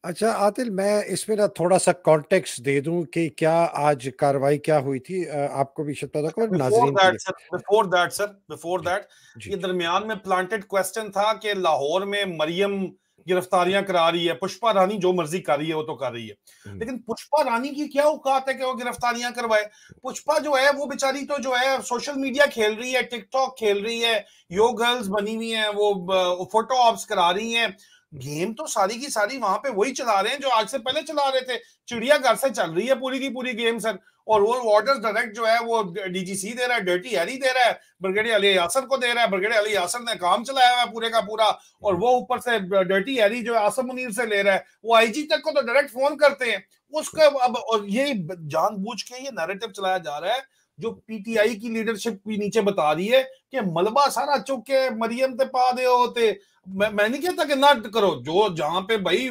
اچھا عادل، میں اس میں نا تھوڑا سا کانٹیکس دے دوں کہ کیا آج کاروائی کیا ہوئی تھی. آپ کو بھی شاید پتا ہوگا، ناظرین کے لیے. بفور دیٹ یہ درمیان میں پلانٹڈ کوسچن تھا کہ لاہور میں مریم گرفتاریاں کرا رہی ہے، پشپا رانی جو مرضی کر رہی ہے وہ تو کر رہی ہے، لیکن پشپا رانی کی کیا اوقات ہے کہ وہ گرفتاریاں کروائے؟ پشپا جو ہے وہ بیچاری تو جو ہے سوشل میڈیا کھیل رہی ہے، ٹک ٹاک کھیل رہی ہے، یو گرلز بنی ہوئی ہیں، وہ فوٹو آپس کرا رہی ہیں. گیم تو ساری کی ساری وہاں پہ وہی چلا رہے ہیں جو آج سے پہلے چلا رہے تھے. چڑیا گھر سے چل رہی ہے پوری کی پوری گیم سر، اور وہ آرڈرز ڈائریکٹ جو ہے وہ ڈی جی سی دے رہا ہے، ڈرٹی ہیری دے رہا ہے، بریگیڈیئر علی یاسر کو دے رہا ہے. بریگیڈیئر علی یاسر نے کام چلایا ہوا ہے پورے کا پورا، اور وہ اوپر سے ڈرٹی ہیری جو ہے آصم منیر سے لے رہا ہے. وہ آئی جی تک کو تو ڈائریکٹ فون کرتے ہیں اس کا. اب یہ جان بوجھ کے یہ نیریٹو چلایا جا رہا ہے جو پی ٹی آئی کی لیڈرشپ بھی نیچے بتا رہی ہے کہ ملبہ سارا چک کے مریم تے پا دے ہوتے. میں نہیں کہتا کہ نہ کرو، جو جہاں پہ بھائی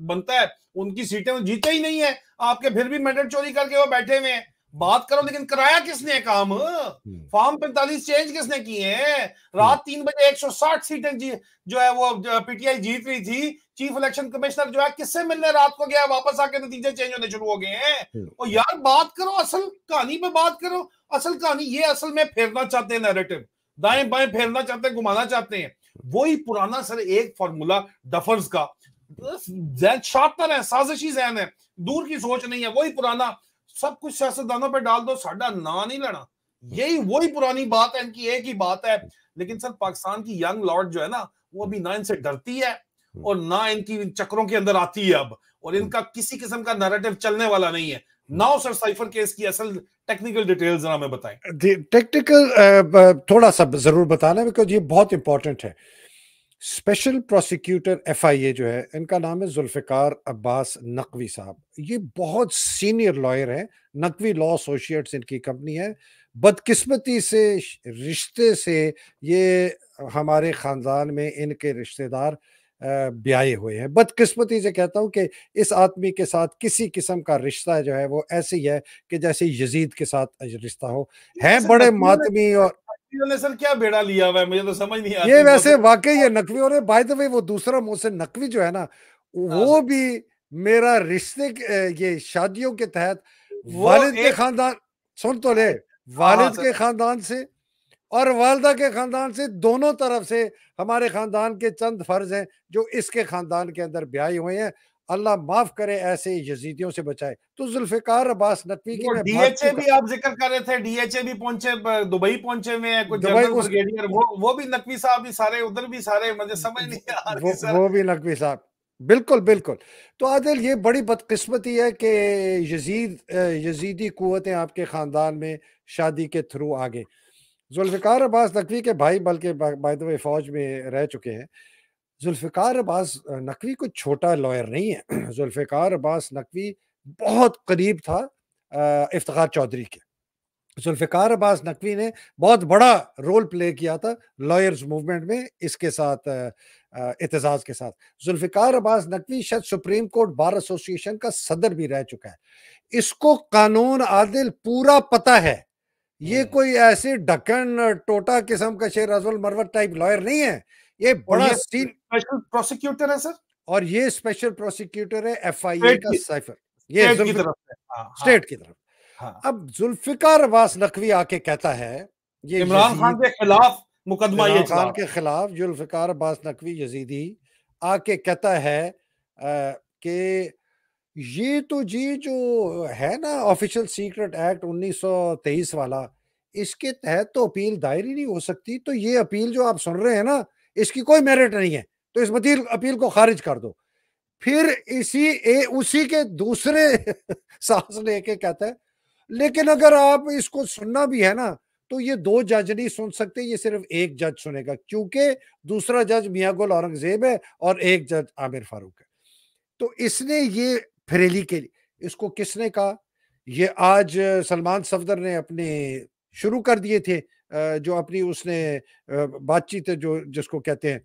بنتا ہے ان کی سیٹیں جیتے ہی نہیں ہے آپ کے، پھر بھی میڈل چوری کر کے وہ بیٹھے ہوئے ہیں. بات کرو، لیکن کرایا کس نے کام؟ فارم 45 چینج کس نے کیے ہیں؟ رات 3 بجے 160 سیٹیں جو ہے وہ پی ٹی آئی جیت رہی تھی. چیف الیکشن کمشنر جو ہے کس سے ملنے رات کو گیا، واپس آ کے نتیجے چینج ہونے شروع ہو گئے ہیں. اور یار بات کرو، اصل کہانی پہ بات کرو. اصل کہانی یہ اصل میں پھیرنا چاہتے ہیں نیریٹو، دائیں بائیں پھیرنا چاہتے ہیں، گھمانا چاہتے ہیں. وہی پرانا سر ایک فارمولا ڈفرز کا، ذہن شاطر ہے، سازشی ذہن ہے، دور کی سوچ نہیں ہے. وہی پرانا سب کچھ سیاستدانوں پہ ڈال دو، ساڈا نا نہیں لینا. یہی وہی پرانی بات ہے، ان کی ایک ہی بات ہے. لیکن سر پاکستان کی ینگ لارڈ جو ہے نا وہ ابھی نہ ان سے ڈرتی ہے اور نہ ان کی چکروں کے اندر آتی ہے اب، اور ان کا کسی قسم کا نیریٹو چلنے والا نہیں ہے. ناؤ سر سائفر کیس کی اصل ٹیکنیکل ڈیٹیلز ہمیں بتائیں. ٹیکنیکل تھوڑا سا ضرور بتانا بیکاز یہ بہت امپورٹنٹ ہے. اسپیشل پروسیکیوٹر ایف آئی اے جو ہے، ان کا نام ہے ذوالفقار عباس نقوی صاحب. یہ بہت سینئر لائر ہیں، نقوی لا ایسوسیٹس ان کی کمپنی ہے. بدقسمتی سے رشتے سے یہ ہمارے خاندان میں ان کے رشتہ دار بیائے ہوئے ہیں. بدقسمتی سے کہتا ہوں کہ اس آدمی کے ساتھ کسی قسم کا رشتہ جو ہے وہ ایسے ہی ہے کہ جیسے یزید کے ساتھ رشتہ ہو. ہیں بڑے ماتمی اور سر کیا بیڑا لیا ہوا ہے مجھے تو سمجھ نہیں آتی. یہ ویسے واقعی یہ نقوی، اور بائی دا وے وہ دوسرا محسن نقوی جو ہے نا وہ بھی میرا رشتے یہ شادیوں کے تحت والد کے خاندان، سن تو لے، والد کے خاندان سے اور والدہ کے خاندان سے، دونوں طرف سے ہمارے خاندان کے چند فرض ہیں جو اس کے خاندان کے اندر بیائے ہوئے ہیں. اللہ معاف کرے، ایسے یزیدیوں سے بچائے. تو ذوالفقار عباس نقوی کی ڈی ایچ اے بھی آپ ذکر کر رہے تھے، ڈی ایچ اے بھی پہنچے، دبئی پہنچے ہوئے ہیں کچھ جنرل بریگیڈیئر، وہ بھی نقوی صاحب بھی سارے ادھر بھی سارے، مجھے سمجھ نہیں آ رہی سر. وہ بھی نقوی صاحب، بالکل بالکل. تو عادل یہ بڑی بدقسمتی ہے کہ یزیدی قوتیں آپ کے خاندان میں شادی کے تھرو آگے. ذوالفقار عباس نقوی کے بھائی بلکہ بائی دا وے فوج میں رہ چکے ہیں. ذوالفقار عباس نقوی کوئی چھوٹا لائر نہیں ہے. ذوالفقار عباس نقوی بہت قریب تھا افتخار چودھری کے. ذوالفقار عباس نقوی نے بہت بڑا رول پلے کیا تھا لائرز موومنٹ میں اس کے ساتھ، اعتزاز کے ساتھ. ذوالفقار عباس نقوی شاید سپریم کورٹ بار ایسوسی ایشن کا صدر بھی رہ چکا ہے. اس کو قانون عادل پورا پتہ ہے. یہ کوئی ایسے ڈکن ٹوٹا قسم کا شیر ازول مروت ٹائپ لائر نہیں ہے. یہ بڑا اسپیشل پروسیکیوٹر ہے سر، اور یہ اسپیشل پروسیکیوٹر ہے FIA کا سائفر، یہ اسٹیٹ کی طرف سے. اسٹیٹ کی طرف. ہاں. اب ذوالفقار عباس نقوی آ کے کہتا ہے، یہ عمران خان کے خلاف مقدمہ یہ عمران چلا خان کے خلاف ذوالفقار عباس نقوی یزیدی آ کے کہتا ہے کہ یہ تو جی جو ہے نا آفیشل سیکرٹ ایکٹ 1923 والا، اس کے تحت تو اپیل دائر ہی نہیں ہو سکتی، تو یہ اپیل جو آپ سن رہے ہیں نا اس کی کوئی میرٹ نہیں ہے، تو اس اپیل کو خارج کر دو. پھر اسی کے دوسرے سانس لے کے کہتا ہے لیکن اگر آپ اس کو سننا بھی ہے نا تو یہ 2 جج نہیں سن سکتے، یہ صرف 1 جج سنے گا، کیونکہ دوسرا جج میاں گل اورنگزیب ہے اور 1 جج عامر فاروق ہے. تو اس نے یہ پھریلی کے لیے، اس کو کس نے کہا؟ یہ آج سلمان صفدر نے اپنے شروع کر دیے تھے، جو اپنی اس نے بات چیت جو جس کو کہتے ہیں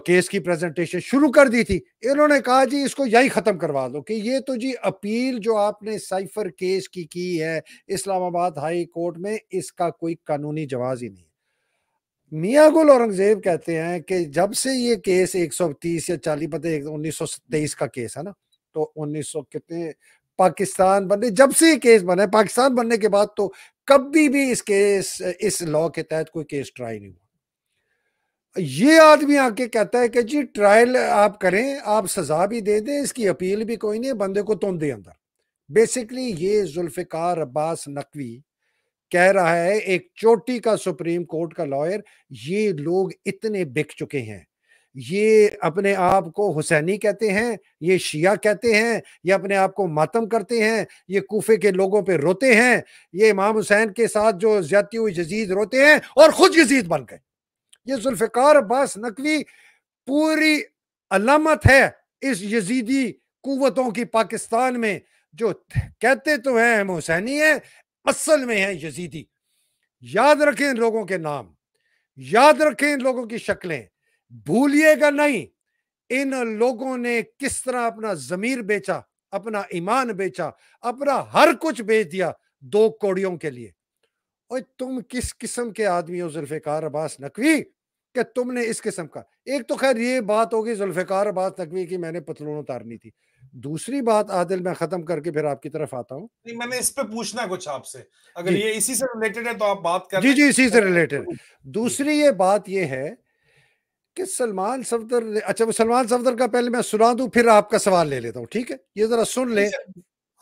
کیس کی پریزنٹیشن شروع کر دی تھی. انہوں نے کہا جی اس کو یہی ختم کروا دو کہ یہ تو جی اپیل جو آپ نے سائفر کیس کی ہے اسلام آباد ہائی کورٹ میں، اس کا کوئی قانونی جواز ہی نہیں. میاں گل اورنگزیب کہتے ہیں کہ جب سے یہ کیس 130 یا 40 پتے 1923 کا کیس ہے نا، تو 1900 کتنے پاکستان بننے، جب سے یہ کیس بنا ہے پاکستان بننے کے بعد تو کبھی بھی اس لاء کے تحت کوئی کیس ٹرائی نہیں ہوا. یہ آدمی آ کے کہتا ہے کہ جی ٹرائل آپ کریں، آپ سزا بھی دے دیں، اس کی اپیل بھی کوئی نہیں، بندے کو تم دے اندر. بیسکلی یہ ذوالفقار عباس نقوی کہہ رہا ہے، ایک چوٹی کا سپریم کورٹ کا لائر، یہ لوگ اتنے بک چکے ہیں، یہ اپنے آپ کو حسینی کہتے ہیں، یہ شیعہ کہتے ہیں، یہ اپنے آپ کو ماتم کرتے ہیں، یہ کوفے کے لوگوں پہ روتے ہیں، یہ امام حسین کے ساتھ جو زیادتی ہوئی یزید روتے ہیں اور خود یزید بن گئے. یہ ذوالفقار عباس نقوی پوری علامت ہے اس یزیدی قوتوں کی پاکستان میں، جو کہتے تو ہیں ہم حسینی ہیں، اصل میں ہیں یزیدی. یاد رکھیں ان لوگوں کے نام، یاد رکھیں ان لوگوں کی شکلیں، بھولیے گا نہیں ان لوگوں نے کس طرح اپنا ضمیر بیچا، اپنا ایمان بیچا، اپنا ہر کچھ بیچ دیا 2 کوڑیوں کے لیے. اور تم کس قسم کے آدمی ہو ذوالفقار عباس نقوی کہ تم نے اس قسم کا. ایک تو خیر یہ بات ہوگی ذوالفقار عباس نقوی کی میں نے پتلون اتارنی تھی. دوسری بات عادل میں ختم کر کے پھر آپ کی طرف آتا ہوں. میں نے اس پہ پوچھنا کچھ آپ سے، اگر یہ اسی سے ریلیٹڈ ہے تو آپ بات کر جی اسی سے ریلیٹڈ. دوسری یہ بات یہ ہے کہ سلمان صفدر، اچھا وہ سلمان صفدر کا پہلے میں سنا دوں پھر آپ کا سوال لے لیتا ہوں، ٹھیک ہے؟ یہ ذرا سن لیں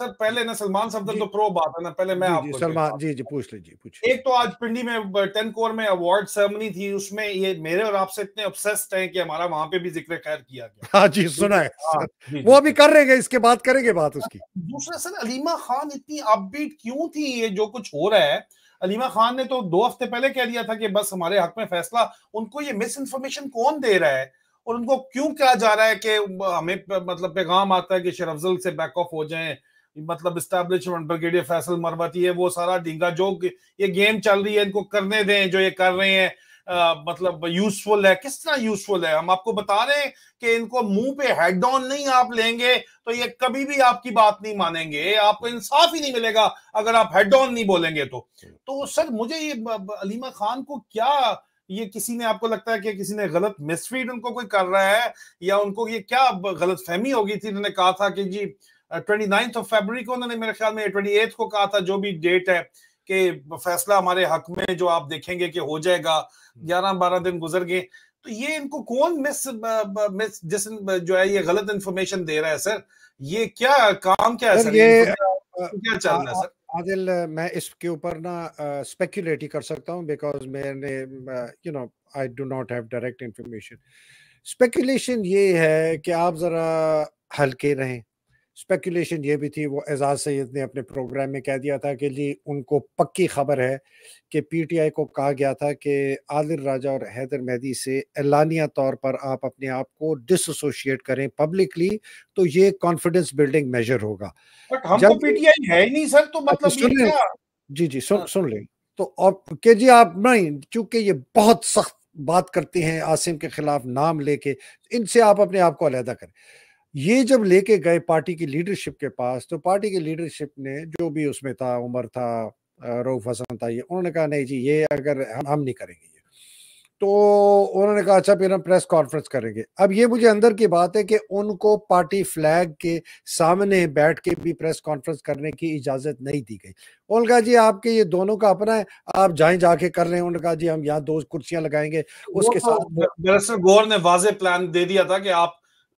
سر. پہلے نا سلمان صفدر تو پرو بات ہے نا، پہلے میں آپ کو سلمان جی پوچھ لیجیے. ایک تو آج پنڈی میں 10 کور میں ایوارڈ سیرمنی تھی، اس میں یہ میرے اور آپ سے اتنے obsessed ہیں کہ ہمارا وہاں پہ بھی ذکر خیر کیا گیا. ہاں جی سنا ہے، وہ ابھی کر رہے گا، اس کے بعد کریں گے بات اس کی. دوسرا سر، علیمہ خان اتنی اپ بیٹ کیوں تھی؟ یہ جو کچھ ہو رہا ہے، علیمہ خان نے تو 2 ہفتے پہلے کہہ دیا تھا کہ بس ہمارے حق میں فیصلہ. ان کو یہ مس انفارمیشن کون دے رہا ہے اور ان کو کیوں کہا جا رہا ہے کہ ہمیں مطلب پیغام آتا ہے کہ شیر افضل سے بیک آف ہو جائیں، مطلب اسٹیبلشمنٹ بریگیڈیئر فیصل مروتی ہے وہ سارا ڈینگا جو یہ گیم چل رہی ہے ان کو کرنے دیں، جو یہ کر رہے ہیں مطلب یوزفل ہے. کس طرح یوزفل ہے؟ ہم آپ کو بتا رہے ہیں کہ ان کو منہ پہ ہیڈ آن نہیں آپ لیں گے تو یہ کبھی بھی آپ کی بات نہیں مانیں گے، آپ کو انصاف ہی نہیں ملے گا اگر آپ ہیڈ آن نہیں بولیں گے. تو سر مجھے یہ علیمہ خان کو کیا، یہ کسی نے آپ کو لگتا ہے کہ کسی نے غلط مس فیڈ ان کو کوئی کر رہا ہے، یا ان کو یہ کیا غلط فہمی ہو گئی تھی؟ انہوں نے کہا تھا کہ جی 29 فیبروری کو، انہوں نے میرے خیال میں 28 کو کہا تھا، جو بھی ڈیٹ ہے، کہ فیصلہ ہمارے حق میں جو آپ دیکھیں گے کہ ہو جائے گا. 11-12 دن گزر گئے. تو یہ ان کو کون جس جو ہے یہ غلط انفارمیشن دے رہا ہے سر؟ یہ کیا کام کیا ہے سر؟ کیا چل رہا ہے سر؟ عادل میں اس کے اوپر نا اسپیکولیٹ ہی کر سکتا ہوں بیکاز میں نے I do not have direct information. Speculation یہ ہے کہ آپ ذرا ہلکے رہیں. اسپیکولیشن یہ بھی تھی، وہ اعزاز سید نے اپنے پروگرام میں کہہ دیا تھا کہ جی ان کو پکی خبر ہے کہ PTI کو کہا گیا تھا کہ عادل راجہ اور حیدر مہدی سے اعلانیہ طور پر آپ اپنے آپ کو ڈس ایسوسیٹ کریں پبلکلی، تو یہ کانفیڈنس بلڈنگ میجر ہوگا. بٹ ہم تو PTI ہے ہی نہیں سر، تو مطلب یہ کیا؟ جی سن لیں تو کہ جی آپ نہیں، چونکہ یہ بہت سخت بات کرتے ہیں عاصم کے خلاف نام لے کے، ان سے آپ اپنے آپ کو علیحدہ کریں. یہ جب لے کے گئے پارٹی کی لیڈرشپ کے پاس، تو پارٹی کی لیڈرشپ نے جو بھی اس میں تھا، عمر تھا، رؤف حسن تھا، یہ انہوں نے کہا نہیں جی یہ اگر ہم نہیں کریں گے. تو انہوں نے کہا اچھا پھر ہم پریس کانفرنس کریں گے. اب یہ مجھے اندر کی بات ہے کہ ان کو پارٹی فلیگ کے سامنے بیٹھ کے بھی پریس کانفرنس کرنے کی اجازت نہیں دی گئی. انہوں نے کہا جی آپ کے یہ دونوں کا اپنا ہے, آپ جائیں جا کے کر لیں. انہوں نے کہا جی ہم یہاں 2 کرسیاں لگائیں گے, اس کے ساتھ بیرسٹر گور نے واضح پلان دے دیا تھا کہ آپ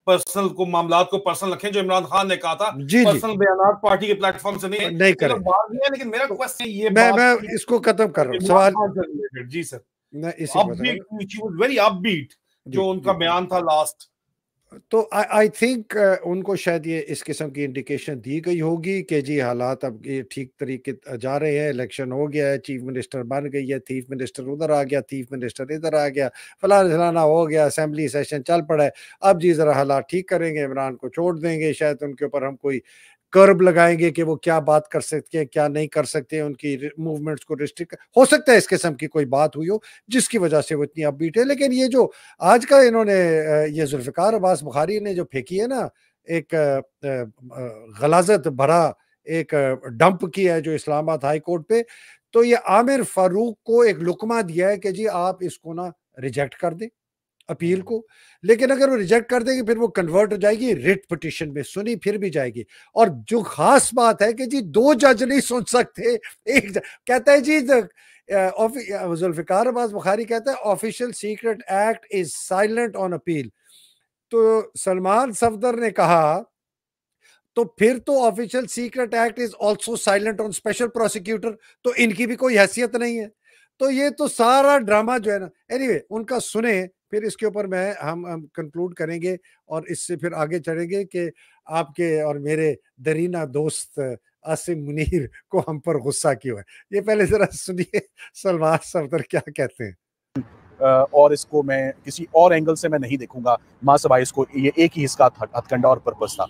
پرسنل کو معاملات کو پرسنل رکھیں, جو عمران خان نے کہا تھا پرسنل بیانات پارٹی کے پلیٹ فارم سے نہیں کریں. لیکن میرا کوسچن یہ میں اس کو ختم کر رہا ہوں سوال. جی سر, میں اسی ویری اپ بیٹ جو ان کا بیان تھا لاسٹ, تو آئی تھنک ان کو شاید یہ اس قسم کی انڈیکیشن دی گئی ہوگی کہ جی حالات اب یہ ٹھیک طریقے جا رہے ہیں, الیکشن ہو گیا ہے, چیف منسٹر بن گئی ہے, چیف منسٹر ادھر آ گیا, چیف منسٹر ادھر آ گیا, فلانا ہو گیا, اسمبلی سیشن چل پڑا ہے, اب جی ذرا حالات ٹھیک کریں گے, عمران کو چھوڑ دیں گے, شاید ان کے اوپر ہم کوئی کرب لگائیں گے کہ وہ کیا بات کر سکتے ہیں کیا نہیں کر سکتے, ان کی موومنٹس کو ریسٹرکٹ ہو سکتا ہے, اس قسم کی کوئی بات ہوئی ہو جس کی وجہ سے وہ اتنی اپ بیٹ ہے. لیکن یہ جو آج کا انہوں نے یہ ذوالفقار عباس بخاری نے جو پھینکی ہے نا, ایک غلاظت بھرا ایک ڈمپ کیا ہے جو اسلام آباد ہائی کورٹ پہ, تو یہ عامر فاروق کو ایک لقمہ دیا ہے کہ جی آپ اس کو نا ریجیکٹ کر دیں اپیل کو, لیکن اگر وہ ریجیکٹ کر دیں گے پھر وہ کنورٹ ہو جائے گی ریٹ پٹیشن میں, سنی پھر بھی جائے گی. اور جو خاص بات ہے کہ جی 2 جج نہیں سن سکتے, ایک کہتا ہے جی ذوالفقار عباس بخاری کہتا ہے official secret act is silent on appeal. تو سلمان صفدر نے کہا تو پھر تو official secret act is also silent on special prosecutor, تو ان کی بھی کوئی حیثیت نہیں ہے. تو یہ تو سارا ڈرامہ جو ہے نا, اینی وے ان کا سنیں, پھر اس کے اوپر ہم کنکلوڈ کریں گے اور اس سے پھر آگے چڑھیں گے کہ آپ کے اور میرے درینہ دوست عاصم منیر کو ہم پر غصہ کیوں ہے. یہ پہلے ذرا سنیے سلمان صفدر کیا کہتے ہیں. اور اس کو میں کسی اور اینگل سے میں نہیں دیکھوں گا, ماں سوائے اس کو یہ ایک ہی اس کا ہتھ کنڈا اور پرپس تھا.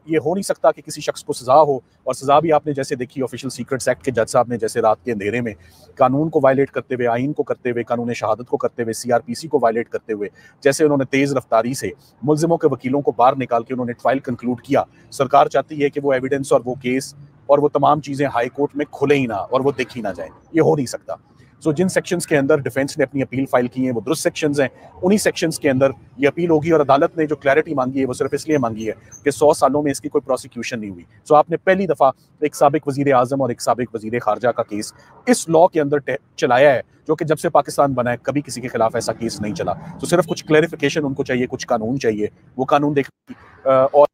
یہ ہو نہیں سکتا کہ کسی شخص کو سزا ہو, اور سزا بھی آپ نے جیسے دیکھی آفیشیل سیکرٹس ایکٹ کے جج صاحب نے جیسے رات کے اندھیرے میں قانون کو وائلیٹ کرتے ہوئے, آئین کو کرتے ہوئے, قانون شہادت کو کرتے ہوئے, CRPC کو وائلیٹ کرتے ہوئے, جیسے انہوں نے تیز رفتاری سے ملزموں کے وکیلوں کو باہر نکال کے انہوں نے ٹرائل کنکلوڈ کیا. سرکار چاہتی ہے کہ وہ ایویڈنس اور وہ کیس اور وہ تمام چیزیں ہائی کورٹ میں کھلے ہی نہ اور وہ دیکھی نہ جائیں. یہ ہو نہیں سکتا. سو جن سیکشنز کے اندر ڈیفینس نے اپنی اپیل فائل کی ہیں وہ درست سیکشنز ہیں, انہی سیکشنز کے اندر یہ اپیل ہوگی. اور عدالت نے جو کلیئرٹی مانگی ہے وہ صرف اس لیے مانگی ہے کہ 100 سالوں میں اس کی کوئی پروسیکیوشن نہیں ہوئی. سو آپ نے پہلی دفعہ ایک سابق وزیر اعظم اور ایک سابق وزیر خارجہ کا کیس اس لاء کے اندر چلایا ہے, جو کہ جب سے پاکستان بنا ہے کبھی کسی کے خلاف ایسا کیس نہیں چلا. تو صرف کچھ کلیریفیکیشن ان کو چاہیے, کچھ قانون چاہیے, وہ قانون دیکھیں. اور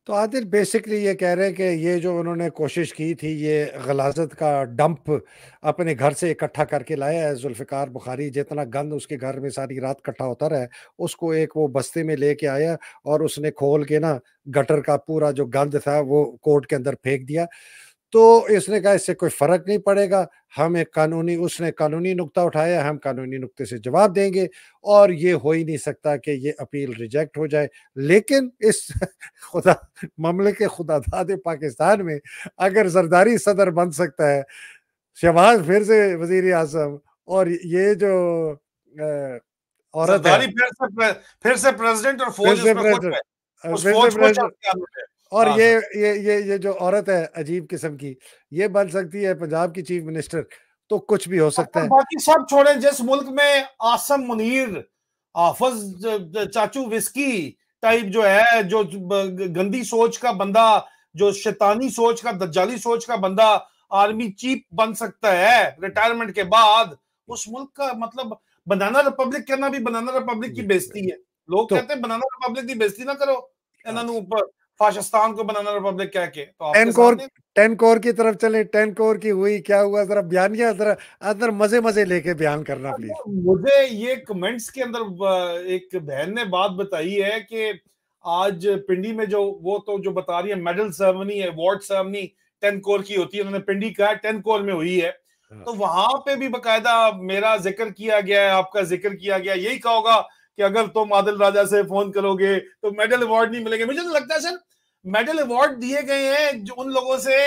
تو عادل بیسکلی یہ کہہ رہے ہیں کہ یہ جو انہوں نے کوشش کی تھی یہ غلاظت کا ڈمپ اپنے گھر سے اکٹھا کر کے لایا ہے ذوالفقار بخاری, جتنا گند اس کے گھر میں ساری رات اکٹھا ہوتا رہا ہے اس کو ایک وہ بستے میں لے کے آیا اور اس نے کھول کے نا گٹر کا پورا جو گند تھا وہ کورٹ کے اندر پھینک دیا. تو اس نے کہا اس سے کوئی فرق نہیں پڑے گا, ہم ایک اس نے قانونی نقطہ اٹھایا, ہم قانونی نقطے سے جواب دیں گے, اور یہ ہو ہی نہیں سکتا کہ یہ اپیل ریجیکٹ ہو جائے. لیکن اس مملکت خدا داد پاکستان میں اگر زرداری صدر بن سکتا ہے, شہباز پھر سے وزیر اعظم, اور یہ جو عورت ہے پھر سے پریزیڈنٹ اور فوج اور یہ جو عورت ہے عجیب قسم کی, یہ بن سکتی ہے پنجاب کی چیف منسٹر, تو کچھ بھی ہو سکتا ہے. باقی سب چھوڑیں, جس ملک میں عاصم منیر, حافظ چاچو وسکی ٹائپ جو ہے, جو گندی سوچ کا بندہ, جو شیطانی سوچ کا, دجالی سوچ کا بندہ آرمی چیف بن سکتا ہے ریٹائرمنٹ کے بعد, اس ملک کا مطلب بنانا ریپبلک کرنا بھی بنانا ریپبلک کی بےزتی ہے. لوگ کہتے ہیں بنانا ریپبلک کی بےزتی نہ کرو, انہوں نے اوپر فاشستان کو بنانا ریپبلک کہہ کے. تو 10 کور کی طرف چلیں, 10 کور کی ہوئی کیا ہوا, ذرا بیانیہ ذرا اندر مزے لے کے بیان کرنا پلیز. مجھے یہ کمنٹس کے اندر ایک بہن نے بات بتائی ہے کہ آج پنڈی میں جو بتا رہی ہے میڈل سیرمنی ہے, ایوارڈ سیرمنی 10 کور کی ہوتی ہے, انہوں نے پنڈی کہا 10 کور میں ہوئی ہے, تو وہاں پہ بھی باقاعدہ میرا ذکر کیا گیا ہے, آپ کا ذکر کیا گیا, یہی کہا ہوگا کہ اگر تم عادل راجہ سے فون کرو گے تو میڈل ایوارڈ نہیں ملے گے. مجھے تو لگتا ہے سر میڈل ایوارڈ دیے گئے ہیں ان لوگوں سے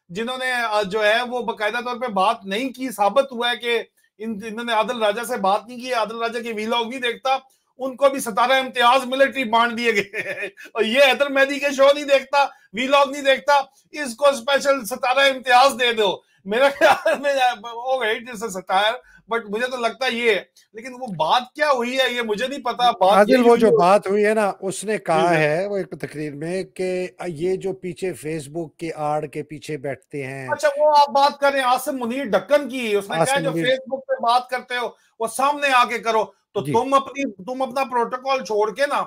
جنہوں نے جو ہے وہ باقاعدہ طور پہ بات نہیں کی. ثابت ہوا ہے کہ انہوں نے عادل راجہ سے بات نہیں کی, عادل راجہ کے ویلاگ نہیں دیکھتا, ان کو بھی 17 امتیاز ملٹری بانڈ دیے گئے, اور یہ حیدر مہدی کے شو نہیں دیکھتا, ویلاگ نہیں دیکھتا, اس کو اسپیشل 17 امتیاز دے دو. میرا خیال میں ہو گئی جیسے 17, بٹ مجھے تو لگتا یہ ہے، لیکن وہ بات کیا ہوئی ہے یہ مجھے نہیں پتا. بات عادل یہی وہ ہوئی جو ہے. بات ہوئی ہے نا اس نے جی کہا سر. ہے وہ ایک تقریر میں کہ یہ جو پیچھے فیس بک کے آڑ کے پیچھے بیٹھتے ہیں اچھا وہ آپ بات کر رہے ہیں عاصم منیر ڈکن کی، اس نے کہا عاصم جو منیر. فیس بک پہ بات کرتے ہو وہ سامنے آ کے کرو. تو جی تم اپنا پروٹوکول چھوڑ کے نا،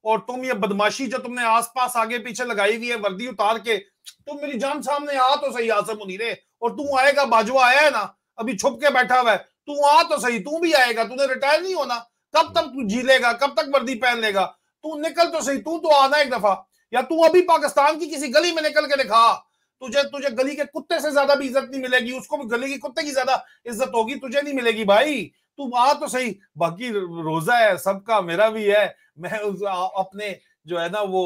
اور تم یہ بدماشی جو تم نے آس پاس آگے پیچھے لگائی ہوئی ہے وردی اتار کے، تم میری جان سامنے آ تو صحیح عاصم منیر. اور تو آئے گا، باجوہ آیا ہے نا ابھی چھپ کے بیٹھا ہوا ہے، تو آ تو صحیح، تو بھی آئے گا. تو نے ریٹائر نہیں ہونا، کب تک تو جی لے گا، کب تک وردی پہن لے گا؟ تو نکل تو صحیح، تو آنا ایک دفعہ. یا تو ابھی پاکستان کی کسی گلی میں نکل کے دکھا. تجھے گلی کے کتے سے زیادہ بھی عزت نہیں ملے گی، اس کو بھی گلی کے کتے کی زیادہ عزت ہوگی، تجھے نہیں ملے گی بھائی. تو آ تو صحیح. باقی روزہ ہے سب کا، میرا بھی ہے. میں اپنے جو ہے نا وہ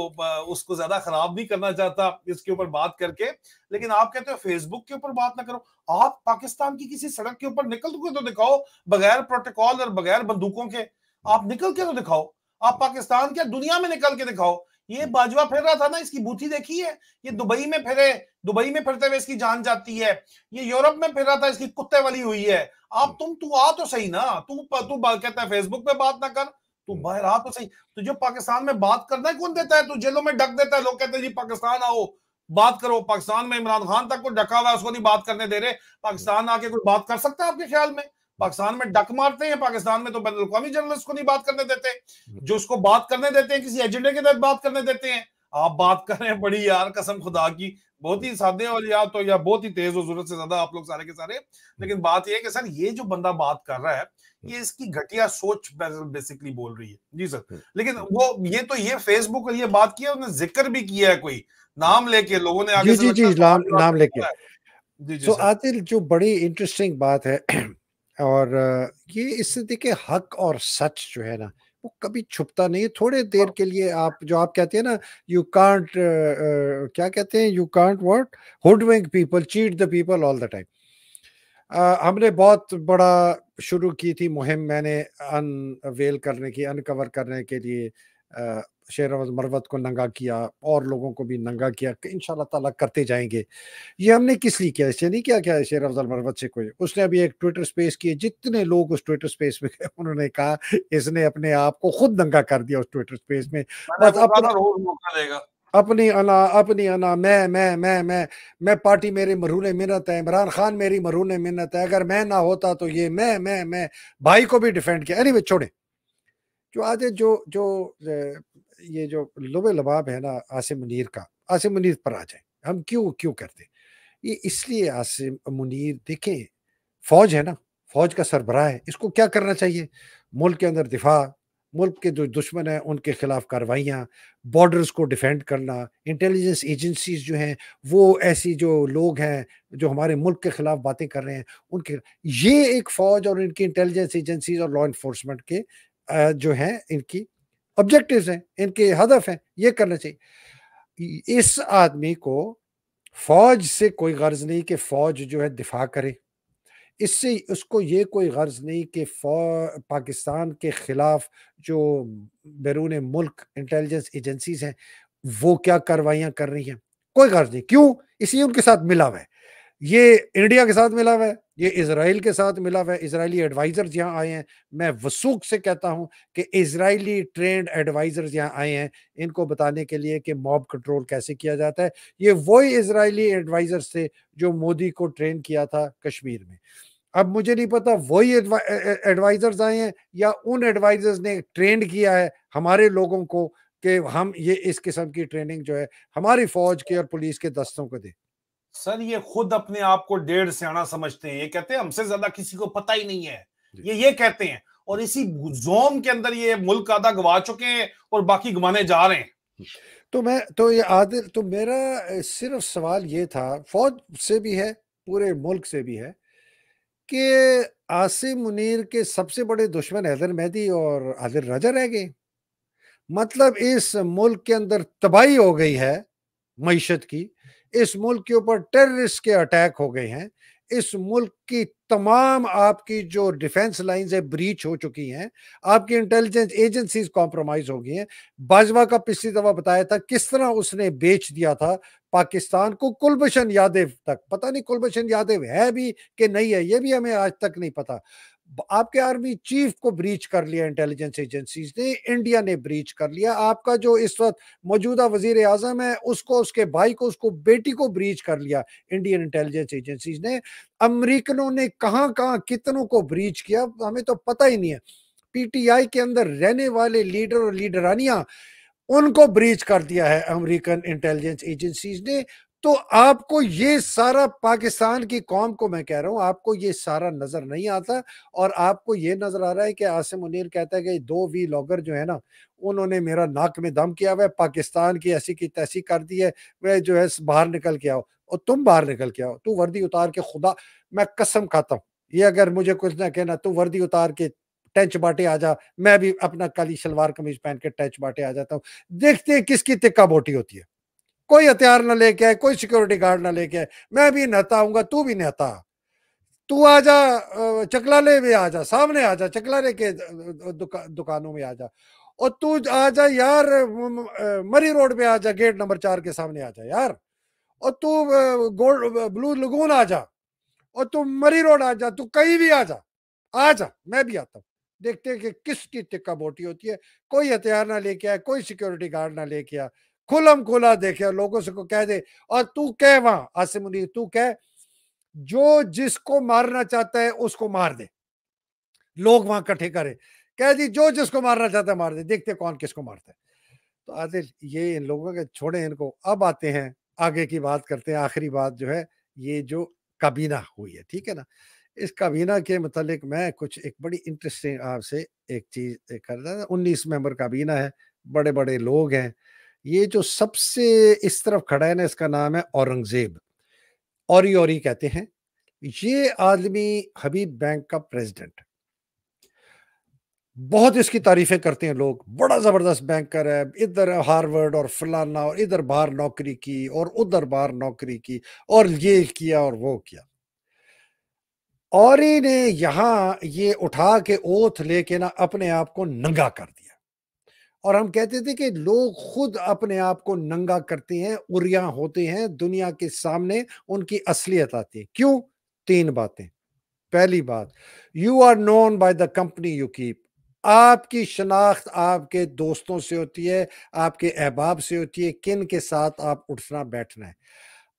اس کو زیادہ خراب نہیں کرنا چاہتا اس کے اوپر بات کر کے. لیکن آپ کہتے ہو فیس بک کے اوپر بات نہ کرو. آپ پاکستان کی کسی سڑک کے اوپر نکل کے تو دکھاؤ، بغیر پروٹوکول اور بغیر بندوقوں کے. آپ نکل کے تو دکھاؤ. آپ پاکستان کے دنیا میں نکل کے دکھاؤ. یہ باجوہ پھر رہا تھا نا، اس کی بوتھی دیکھی ہے؟ یہ دبئی میں پھرتے ہوئے اس کی جان جاتی ہے. یہ یورپ میں پھر رہا تھا، اس کی کتے والی ہوئی ہے. آپ تو آ تو صحیح نا. تو کہتا ہے فیس بک پہ بات نہ کر، تو باہر آ تو صحیح. تجھے پاکستان میں بات کرنا ہے کون دیتا ہے؟ تو جیلوں میں ڈک دیتا ہے. لوگ کہتے ہیں جی پاکستان آؤ بات کرو. پاکستان میں عمران خان تک کو ڈکا ہوا ہے، اس کو نہیں بات کرنے دے رہے. پاکستان آ کے کوئی بات کر سکتا ہے آپ کے خیال میں؟ پاکستان میں ڈک مارتے ہیں. پاکستان میں تو بین الاقوامی جرنلسٹ کو نہیں بات کرنے دیتے. جو اس کو بات کرنے دیتے ہیں کسی ایجنڈے کے تحت بات کرنے دیتے ہیں. آپ بات کر رہے ہیں بڑی یار قسم خدا کی بہت ہی سادے اور یا بہت ہی تیز و ضرورت سے زیادہ آپ لوگ سارے کے سارے. لیکن بات یہ ہے کہ سر یہ جو بندہ بات کر رہا ہے یہ اس کی گھٹیا سوچ بیسیکلی بول رہی ہے. جی سر. لیکن وہ یہ فیس بک اور یہ بات کیا انہوں نے ذکر بھی کیا ہے کوئی نام لے کے، لوگوں نے آگے سے جی نام لے کے. جی جی سو سر. عادل جو بڑی انٹرسٹنگ بات ہے اور یہ اس سے دیکھیں حق اور سچ جو ہے نا وہ کبھی چھپتا نہیں. تھوڑے دیر کے لیے آپ کہتے ہیں نا یو کانٹ کیا کہتے ہیں، you can't what hoodwink people cheat the people all the time. ہم نے بہت بڑا شروع کی تھی مہم، میں نے انکور کرنے کے لیے شیر افضل مروت کو ننگا کیا اور لوگوں کو بھی ننگا کیا کہ انشاءاللہ تعالیٰ کرتے جائیں گے. یہ ہم نے کس لیے کیا؟ اس سے نہیں کیا شیر افضل مروت سے کوئی. اس نے ابھی ایک ٹویٹر سپیس کیے، جتنے لوگ اس ٹویٹر سپیس میں گئے انہوں نے کہا اس نے اپنے آپ کو خود ننگا کر دیا اس ٹویٹر سپیس میں. بس اپنی انا میں پارٹی میری مرہون منت ہے، عمران خان میری مرہون منت ہے، اگر میں نہ ہوتا تو یہ میں بھائی کو بھی ڈیفینڈ کیا. اینی چھوڑیں. جو آج یہ جو لبے لباب ہے نا عاصم منیر پر آ جائیں. ہم کیوں کرتے یہ؟ اس لیے عاصم منیر دیکھیں فوج ہے نا، فوج کا سربراہ ہے، اس کو کیا کرنا چاہیے؟ ملک کے اندر دفاع، ملک کے جو دشمن ہیں ان کے خلاف کاروائیاں، بارڈرز کو ڈیفینڈ کرنا. انٹیلیجنس ایجنسیز جو ہیں وہ ایسی جو لوگ ہیں جو ہمارے ملک کے خلاف باتیں کر رہے ہیں ان کے، یہ ایک فوج اور ان کی انٹیلیجنس ایجنسیز اور لا انفورسمنٹ کے جو ہیں ان کی آبجیکٹیوز ہیں، ان کے ہدف ہیں، یہ کرنا چاہیے. اس آدمی کو فوج سے کوئی غرض نہیں کہ فوج جو ہے دفاع کرے. اس کو یہ کوئی غرض نہیں کہ پاکستان کے خلاف جو بیرون ملک انٹیلیجنس ایجنسیز ہیں وہ کیا کاروائیاں کر رہی ہیں. کوئی غرض نہیں. کیوں؟ اس لیے ان کے ساتھ ملا ہوا ہے. یہ انڈیا کے ساتھ ملا ہوا ہے، یہ اسرائیل کے ساتھ ملا ہوا ہے. اسرائیلی ایڈوائزرز یہاں آئے ہیں. میں وثوق سے کہتا ہوں کہ اسرائیلی ٹرینڈ ایڈوائزرز یہاں آئے ہیں ان کو بتانے کے لیے کہ موب کنٹرول کیسے کیا جاتا ہے. یہ وہی اسرائیلی ایڈوائزرز تھے جو مودی کو ٹرین کیا تھا کشمیر میں. اب مجھے نہیں پتا وہی ایڈوائزرز آئے ہیں یا ان ایڈوائزرز نے ٹرینڈ کیا ہے ہمارے لوگوں کو کہ ہم یہ اس قسم کی ٹریننگ جو ہے ہماری فوج کے اور پولیس کے دستوں کو دیں. سر یہ خود اپنے آپ کو ڈیڑھ سیاںا سمجھتے ہیں. یہ کہتے ہیں ہم سے زیادہ کسی کو پتہ ہی نہیں ہے. یہ کہتے ہیں اور اسی زوم کے اندر یہ ملک آدھا گوا چکے ہیں اور باقی گوانے جا رہے ہیں. تو یہ عادل، تو میرا صرف سوال یہ تھا، فوج سے بھی ہے پورے ملک سے بھی ہے، کہ عاصم منیر کے سب سے بڑے دشمن حیدر مہدی اور عادل راجہ رہ گئے. مطلب اس ملک کے اندر تباہی ہو گئی ہے معیشت کی، اس ملک کے اوپر ٹیررسٹ کے اٹیک ہو گئے ہیں، اس ملک کی تمام آپ کی جو ڈیفنس لائنز ہے بریچ ہو چکی ہیں، آپ کی انٹیلیجنس ایجنسیز کمپرومائز ہو گئی ہیں. باجوہ کا پچھلی دفعہ بتایا تھا کس طرح اس نے بیچ دیا تھا پاکستان کو کلبھشن یادیو تک. پتہ نہیں کلبھشن یادیو ہے بھی کہ نہیں ہے، یہ بھی ہمیں آج تک نہیں پتا. آپ کے آرمی چیف کو بریچ کر لیا انٹیلیجنس ایجنسیز نے, انڈیا نے بریچ کر لیا, آپ کا جو اس وقت موجودہ وزیر اعظم ہے اس کو, اس کے بھائی کو, اس کو بیٹی کو بریچ کر لیا انڈین انٹیلیجنس ایجنسیز نے. امریکنوں نے کہاں کہاں کتنوں کو بریچ کیا ہمیں تو پتہ ہی نہیں ہے. پی ٹی آئی کے اندر رہنے والے لیڈر اور لیڈرانیاں, ان کو بریچ کر دیا ہے امریکن انٹیلیجنس ایجنسیز نے. تو آپ کو یہ سارا, پاکستان کی قوم کو میں کہہ رہا ہوں, آپ کو یہ سارا نظر نہیں آتا, اور آپ کو یہ نظر آ رہا ہے کہ عاصم منیر کہتا ہے کہ 2 وی لاگر جو ہے نا, انہوں نے میرا ناک میں دم کیا ہوا ہے, پاکستان کی ایسی کی تیسی کر دی ہے, وہ جو ہے باہر نکل کے آؤ. اور تم باہر نکل کے آؤ, تو وردی اتار کے, خدا میں قسم کھاتا ہوں, یہ اگر مجھے کچھ نہ کہنا, تو وردی اتار کے ٹینچ باٹے آ جا, میں بھی اپنا کالی شلوار قمیض پہن کے ٹینچ باٹے آ جاتا ہوں. دیکھتے ہیں کس کی تکہ بوٹی ہوتی ہے. کوئی ہتھیار نہ لے کے آئے, کوئی سیکورٹی گارڈ نہ لے کے آئے, میں بھی نہتا ہوں گا, تو بھی نہتا. تو آ جا چکلالے میں, آ جا سامنے, آ جا چکلالے کے دکانوں میں آ جا, اور تو آ جا یار مری روڈ پہ آ جا, گیٹ نمبر 4 کے سامنے آ جا یار, اور تو بلو لگون آ جا, اور تو مری روڈ آ جا, تو کہیں بھی آ جا, آ جا, میں بھی آتا ہوں. دیکھتے ہیں کہ کس کی تکہ بوٹی ہوتی ہے. کوئی ہتھیار نہ لے کے آئے, کوئی سیکورٹی گارڈ نہ لے کے آئے, کھلم کھلا دیکھے, لوگوں سے کو کہہ دے. اور تو کہہ وہاں عاصم منیر, تو کہہ جو جس کو مارنا چاہتا ہے اس کو مار دے, لوگ وہاں کٹھے کرے, کہہ دی جو جس کو مارنا چاہتا ہے مار دے, دیکھتے کون کس کو مارتا ہے. تو عادل یہ ان لوگوں کے چھوڑیں ان کو, اب آتے ہیں آگے کی بات کرتے ہیں. آخری بات جو ہے یہ جو کابینہ ہوئی ہے, ٹھیک ہے نا, اس کابینہ کے متعلق میں کچھ ایک بڑی انٹرسٹنگ آپ سے ایک چیز کر رہا تھا. 19 ممبر کابینہ ہے, بڑے بڑے لوگ ہیں. یہ جو سب سے اس طرف کھڑا ہے نا, اس کا نام ہے اورنگزیب, اوری کہتے ہیں. یہ آدمی حبیب بینک کا پریزیڈنٹ, بہت اس کی تعریفیں کرتے ہیں لوگ, بڑا زبردست بینکر ہے, ادھر ہارورڈ اور فلانا, اور ادھر باہر نوکری کی اور ادھر باہر نوکری کی, اور یہ کیا اور وہ کیا. اوری نے یہاں یہ اٹھا کے اوتھ لے کے نا اپنے آپ کو ننگا کر دیا. اور ہم کہتے تھے کہ لوگ خود اپنے آپ کو ننگا کرتے ہیں, عریاں ہوتے ہیں, دنیا کے سامنے ان کی اصلیت آتی ہے. کیوں؟ 3 باتیں. پہلی بات, you are known by the company you keep. آپ کی شناخت آپ کے دوستوں سے ہوتی ہے, آپ کے احباب سے ہوتی ہے, کن کے ساتھ آپ اٹھنا بیٹھنا ہے.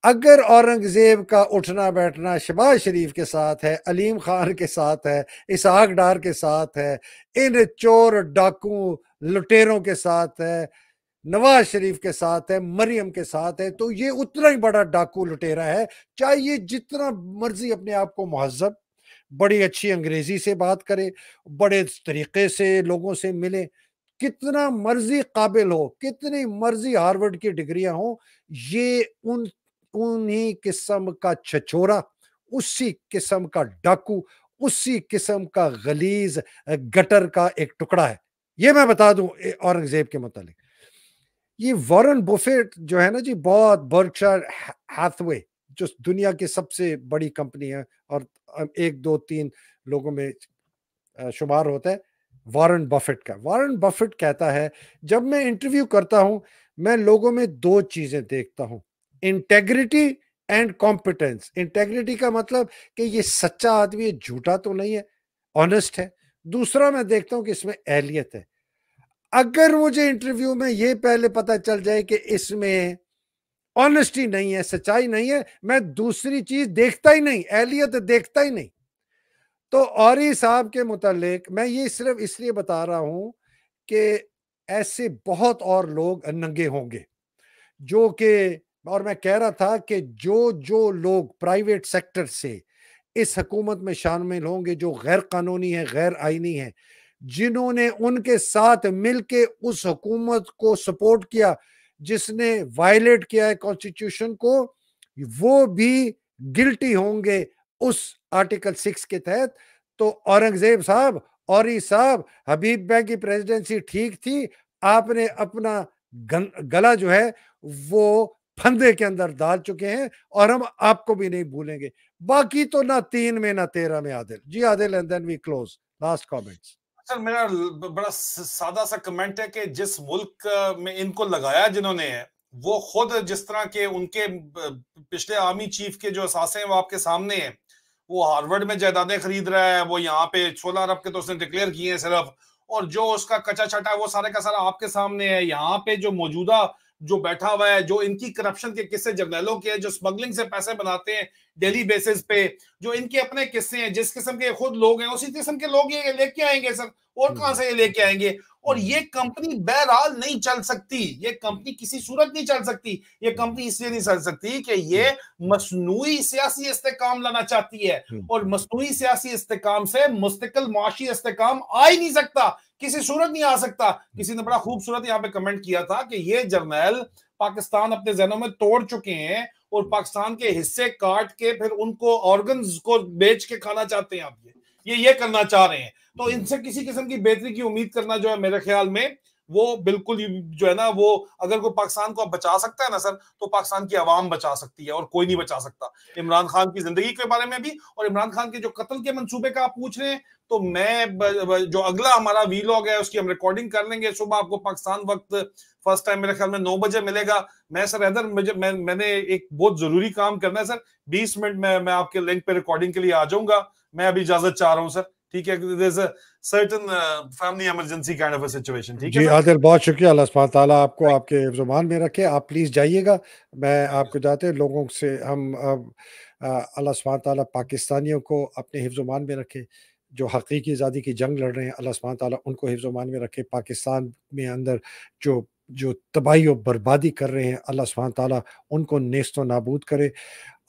اگر اورنگزیب کا اٹھنا بیٹھنا شہباز شریف کے ساتھ ہے, علیم خان کے ساتھ ہے, اسحاق ڈار کے ساتھ ہے, ان چور ڈاکوں لٹیروں کے ساتھ ہے, نواز شریف کے ساتھ ہے, مریم کے ساتھ ہے, تو یہ اتنا ہی بڑا ڈاکو لٹیرا ہے. چاہے یہ جتنا مرضی اپنے آپ کو مہذب, بڑی اچھی انگریزی سے بات کرے, بڑے طریقے سے لوگوں سے ملے, کتنا مرضی قابل ہو, کتنی مرضی ہارورڈ کی ڈگریاں ہوں, یہ انہی قسم کا چھچورا, اسی قسم کا ڈاکو, اسی قسم کا غلیظ گٹر کا ایک ٹکڑا ہے. یہ میں بتا دوں اورنگزیب کے متعلق. یہ وارن بفیٹ جو ہے نا جی, بہت برکشائر ہیتھوے جو دنیا کی سب سے بڑی کمپنی ہے, اور 1 2 3 لوگوں میں شمار ہوتا ہے وارن بفیٹ کا. وارن بفیٹ کہتا ہے, جب میں انٹرویو کرتا ہوں میں لوگوں میں 2 چیزیں دیکھتا ہوں, انٹیگریٹی اینڈ کمپیٹنس. انٹیگریٹی کا مطلب کہ یہ سچا آدمی ہے, جھوٹا تو نہیں ہے, آنےسٹ ہے. دوسرا میں دیکھتا ہوں کہ اس میں اہلیت ہے. اگر مجھے انٹرویو میں یہ پہلے پتہ چل جائے کہ اس میں آنےسٹی نہیں ہے, سچائی نہیں ہے, میں دوسری چیز دیکھتا ہی نہیں, اہلیت دیکھتا ہی نہیں. تو اوری صاحب کے متعلق میں یہ صرف اس لیے بتا رہا ہوں کہ ایسے بہت اور لوگ ننگے ہوں گے جو کہ, اور میں کہہ رہا تھا کہ جو لوگ پرائیویٹ سیکٹر سے اس حکومت میں شامل ہوں گے, جو غیر قانونی ہے, غیر آئینی ہے, جنہوں نے ان کے ساتھ مل کے اس حکومت کو سپورٹ کیا جس نے وائلیٹ کیا ہے کانسٹیٹیوشن کو, وہ بھی گلٹی ہوں گے اس آرٹیکل 6 کے تحت. تو اورنگزیب صاحب, اوری صاحب, حبیب بینک کی پریزیڈنسی ٹھیک تھی, آپ نے اپنا گلا جو ہے وہ پھندے کے اندر ڈال چکے ہیں, اور ہم آپ کو بھی نہیں بھولیں گے. باقی تو نہ 3 میں نہ 13 میں. Adil ji, Adil, and then we close. Last comments. Sir میرا بڑا سادہ سا کمنٹ ہے کہ جس ملک میں ان کو لگایا جنہوں نے, وہ خود جس طرح کے ان کے پچھلے آرمی چیف کے جو اثاثے ہیں وہ آپ کے سامنے ہیں, وہ ہارورڈ میں جائیدادیں خرید رہا ہے, وہ یہاں پہ 16 ارب کے تو اس نے ڈکلیئر کیے ہیں صرف, اور جو اس کا کچا چھٹا ہے وہ سارے کا سارا آپ کے سامنے ہے. یہاں پہ جو موجودہ جو بیٹھا ہوا ہے, جو ان کی کرپشن کے قصے جرنیلوں کے, جو اسمگلنگ سے پیسے بناتے ہیں ڈیلی بیسس پہ, جو ان کے اپنے قصے ہیں, جس قسم کے خود لوگ ہیں اسی قسم کے لوگ یہ لے کے آئیں گے سر, اور کہاں سے یہ لے کے آئیں گے. اور یہ کمپنی بہرحال نہیں چل سکتی, یہ کمپنی کسی صورت نہیں چل سکتی. یہ کمپنی اس لیے نہیں چل سکتی کہ یہ مصنوعی سیاسی استحکام لانا چاہتی ہے, اور مصنوعی سیاسی استحکام سے مستقل معاشی استحکام آ ہی نہیں سکتا, کسی صورت نہیں آ سکتا. کسی نے بڑا خوبصورت یہاں پہ کمنٹ کیا تھا کہ یہ جرنیل پاکستان اپنے ذہنوں میں توڑ چکے ہیں, اور پاکستان کے حصے کاٹ کے پھر ان کو آرگنز کو بیچ کے کھانا چاہتے ہیں. آپ یہ کرنا چاہ رہے ہیں, تو ان سے کسی قسم کی بہتری کی امید کرنا جو ہے میرے خیال میں وہ بالکل جو ہے نا, وہ اگر کوئی پاکستان کو بچا سکتا ہے نا سر, تو پاکستان کی عوام بچا سکتی ہے, اور کوئی نہیں بچا سکتا. عمران خان کی زندگی کے بارے میں بھی, اور عمران خان کے جو قتل کے منصوبے کا آپ پوچھ رہے ہیں, تو میں جو اگلا ہمارا ویلاگ ہے اس کی ہم ریکارڈنگ کر لیں گے صبح. آپ کو پاکستان وقت فرسٹ ٹائم میرے خیال میں 9 بجے ملے گا. میں سر حیدر میں نے ایک بہت ضروری کام کرنا ہے سر, 20 منٹ میں آپ کے لنک پہ ریکارڈنگ کے لیے آ جاؤں گا. میں ابھی اجازت چاہ رہا ہوں سر, ٹھیک ہے, there's a certain family emergency kind of a situation. ٹھیک ہے جی عادل, بہت شکریہ. اللہ سبحانہ تعالیٰ آپ کو آپ کے حفظ و امان میں رکھے. آپ پلیز جائیے گا, میں آپ کو جاتے لوگوں سے ہم اللہ سبحانہ تعالیٰ پاکستانیوں کو اپنے حفظ و امان میں رکھے. جو حقیقی آزادی کی جنگ لڑ رہے ہیں, اللہ سبحانہ تعالیٰ ان کو حفظ و امان میں رکھے. پاکستان میں اندر جو تباہی و بربادی کر رہے ہیں, اللہ سبحانہ تعالیٰ ان کو نیست و نابود کرے.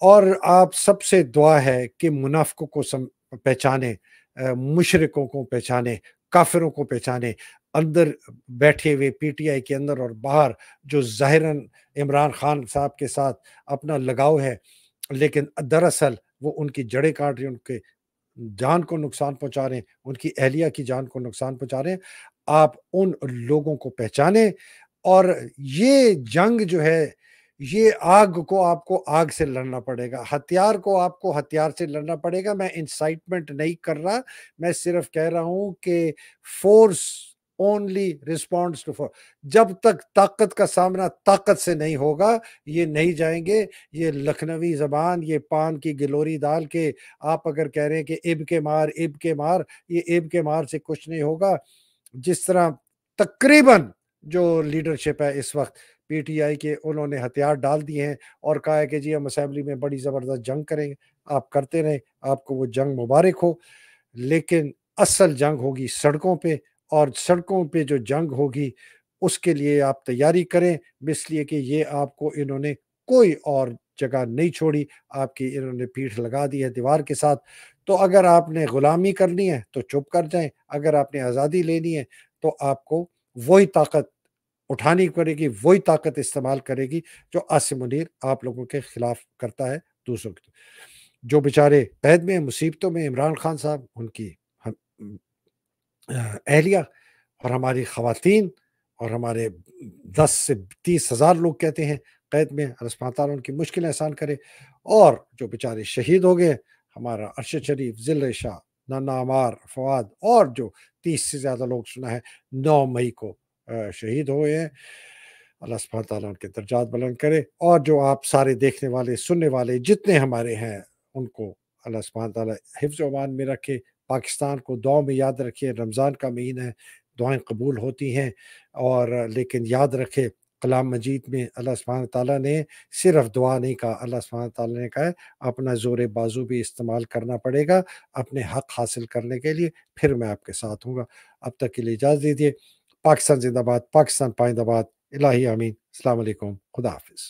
اور آپ سب سے دعا ہے کہ منافقوں کو پہچانے, مشرکوں کو پہچانے, کافروں کو پہچانے. اندر بیٹھے ہوئے پی ٹی آئی کے اندر اور باہر جو ظاہراً عمران خان صاحب کے ساتھ اپنا لگاؤ ہے, لیکن دراصل وہ ان کی جڑیں کاٹ رہے ہیں, ان کے جان کو نقصان پہنچا رہے ہیں, ان کی اہلیہ کی جان کو نقصان پہنچا رہے ہیں. آپ ان لوگوں کو پہچانیں, اور یہ جنگ جو ہے, یہ آگ کو آپ کو آگ سے لڑنا پڑے گا, ہتھیار کو آپ کو ہتھیار سے لڑنا پڑے گا. میں انسائٹمنٹ نہیں کر رہا, میں صرف کہہ رہا ہوں کہ force only responds to force. جب تک طاقت کا سامنا طاقت سے نہیں ہوگا, یہ نہیں جائیں گے. یہ لکھنوی زبان, یہ پان کی گلوری ڈال کے آپ اگر کہہ رہے ہیں کہ اب کے مار, یہ اب کے مار سے کچھ نہیں ہوگا. جس طرح تقریباً جو لیڈرشپ ہے اس وقت پی ٹی آئی کے, انہوں نے ہتھیار ڈال دیے ہیں اور کہا ہے کہ جی ہم اسمبلی میں بڑی زبردست جنگ کریں گے. آپ کرتے رہیں, آپ کو وہ جنگ مبارک ہو, لیکن اصل جنگ ہوگی سڑکوں پہ, اور سڑکوں پہ جو جنگ ہوگی اس کے لیے آپ تیاری کریں, اس لیے کہ یہ آپ کو انہوں نے کوئی اور جگہ نہیں چھوڑی, آپ کی انہوں نے پیٹھ لگا دی ہے دیوار کے ساتھ. تو اگر آپ نے غلامی کرنی ہے تو چپ کر جائیں, اگر آپ نے آزادی لینی ہے تو آپ کو وہی طاقت اٹھانی پڑے گی, وہی طاقت استعمال کرے گی جو عاصم منیر آپ لوگوں کے خلاف کرتا ہے دوسروں کے. جو بیچارے قید میں مصیبتوں میں, عمران خان صاحب, ان کی اہلیہ اور ہماری خواتین اور ہمارے 10 سے 30 ہزار لوگ کہتے ہیں قید میں, اللہ سبحانہ تعالیٰ ان کی مشکلیں آسان کرے. اور جو بیچارے شہید ہو گئے, ہمارا ارشد شریف, ذل شاہ, نانا عمار, فواد, اور جو 30 سے زیادہ لوگ سنا ہے 9 مئی کو شہید ہوئے ہیں, اللہ سبحانہ تعالیٰ ان کے درجات بلند کرے. اور جو آپ سارے دیکھنے والے سننے والے جتنے ہمارے ہیں, ان کو اللہ سبحانہ تعالیٰ حفظ و امان میں رکھے. پاکستان کو دعاؤں میں یاد رکھے. رمضان کا مہینہ ہے, دعائیں قبول ہوتی ہیں, اور لیکن یاد رکھے کلام مجید میں اللہ سبحانہ تعالیٰ نے صرف دعا نہیں کہا, اللہ سبحانہ تعالیٰ نے کہا ہے اپنا زور بازو بھی استعمال کرنا پڑے گا اپنے حق حاصل کرنے کے لیے, پھر میں آپ کے ساتھ ہوں گا. اب تک کے لیے اجازت دیجیے. پاکستان زندہ باد, پاکستان پائندہ باد. الہی آمین. السلام علیکم, خدا حافظ.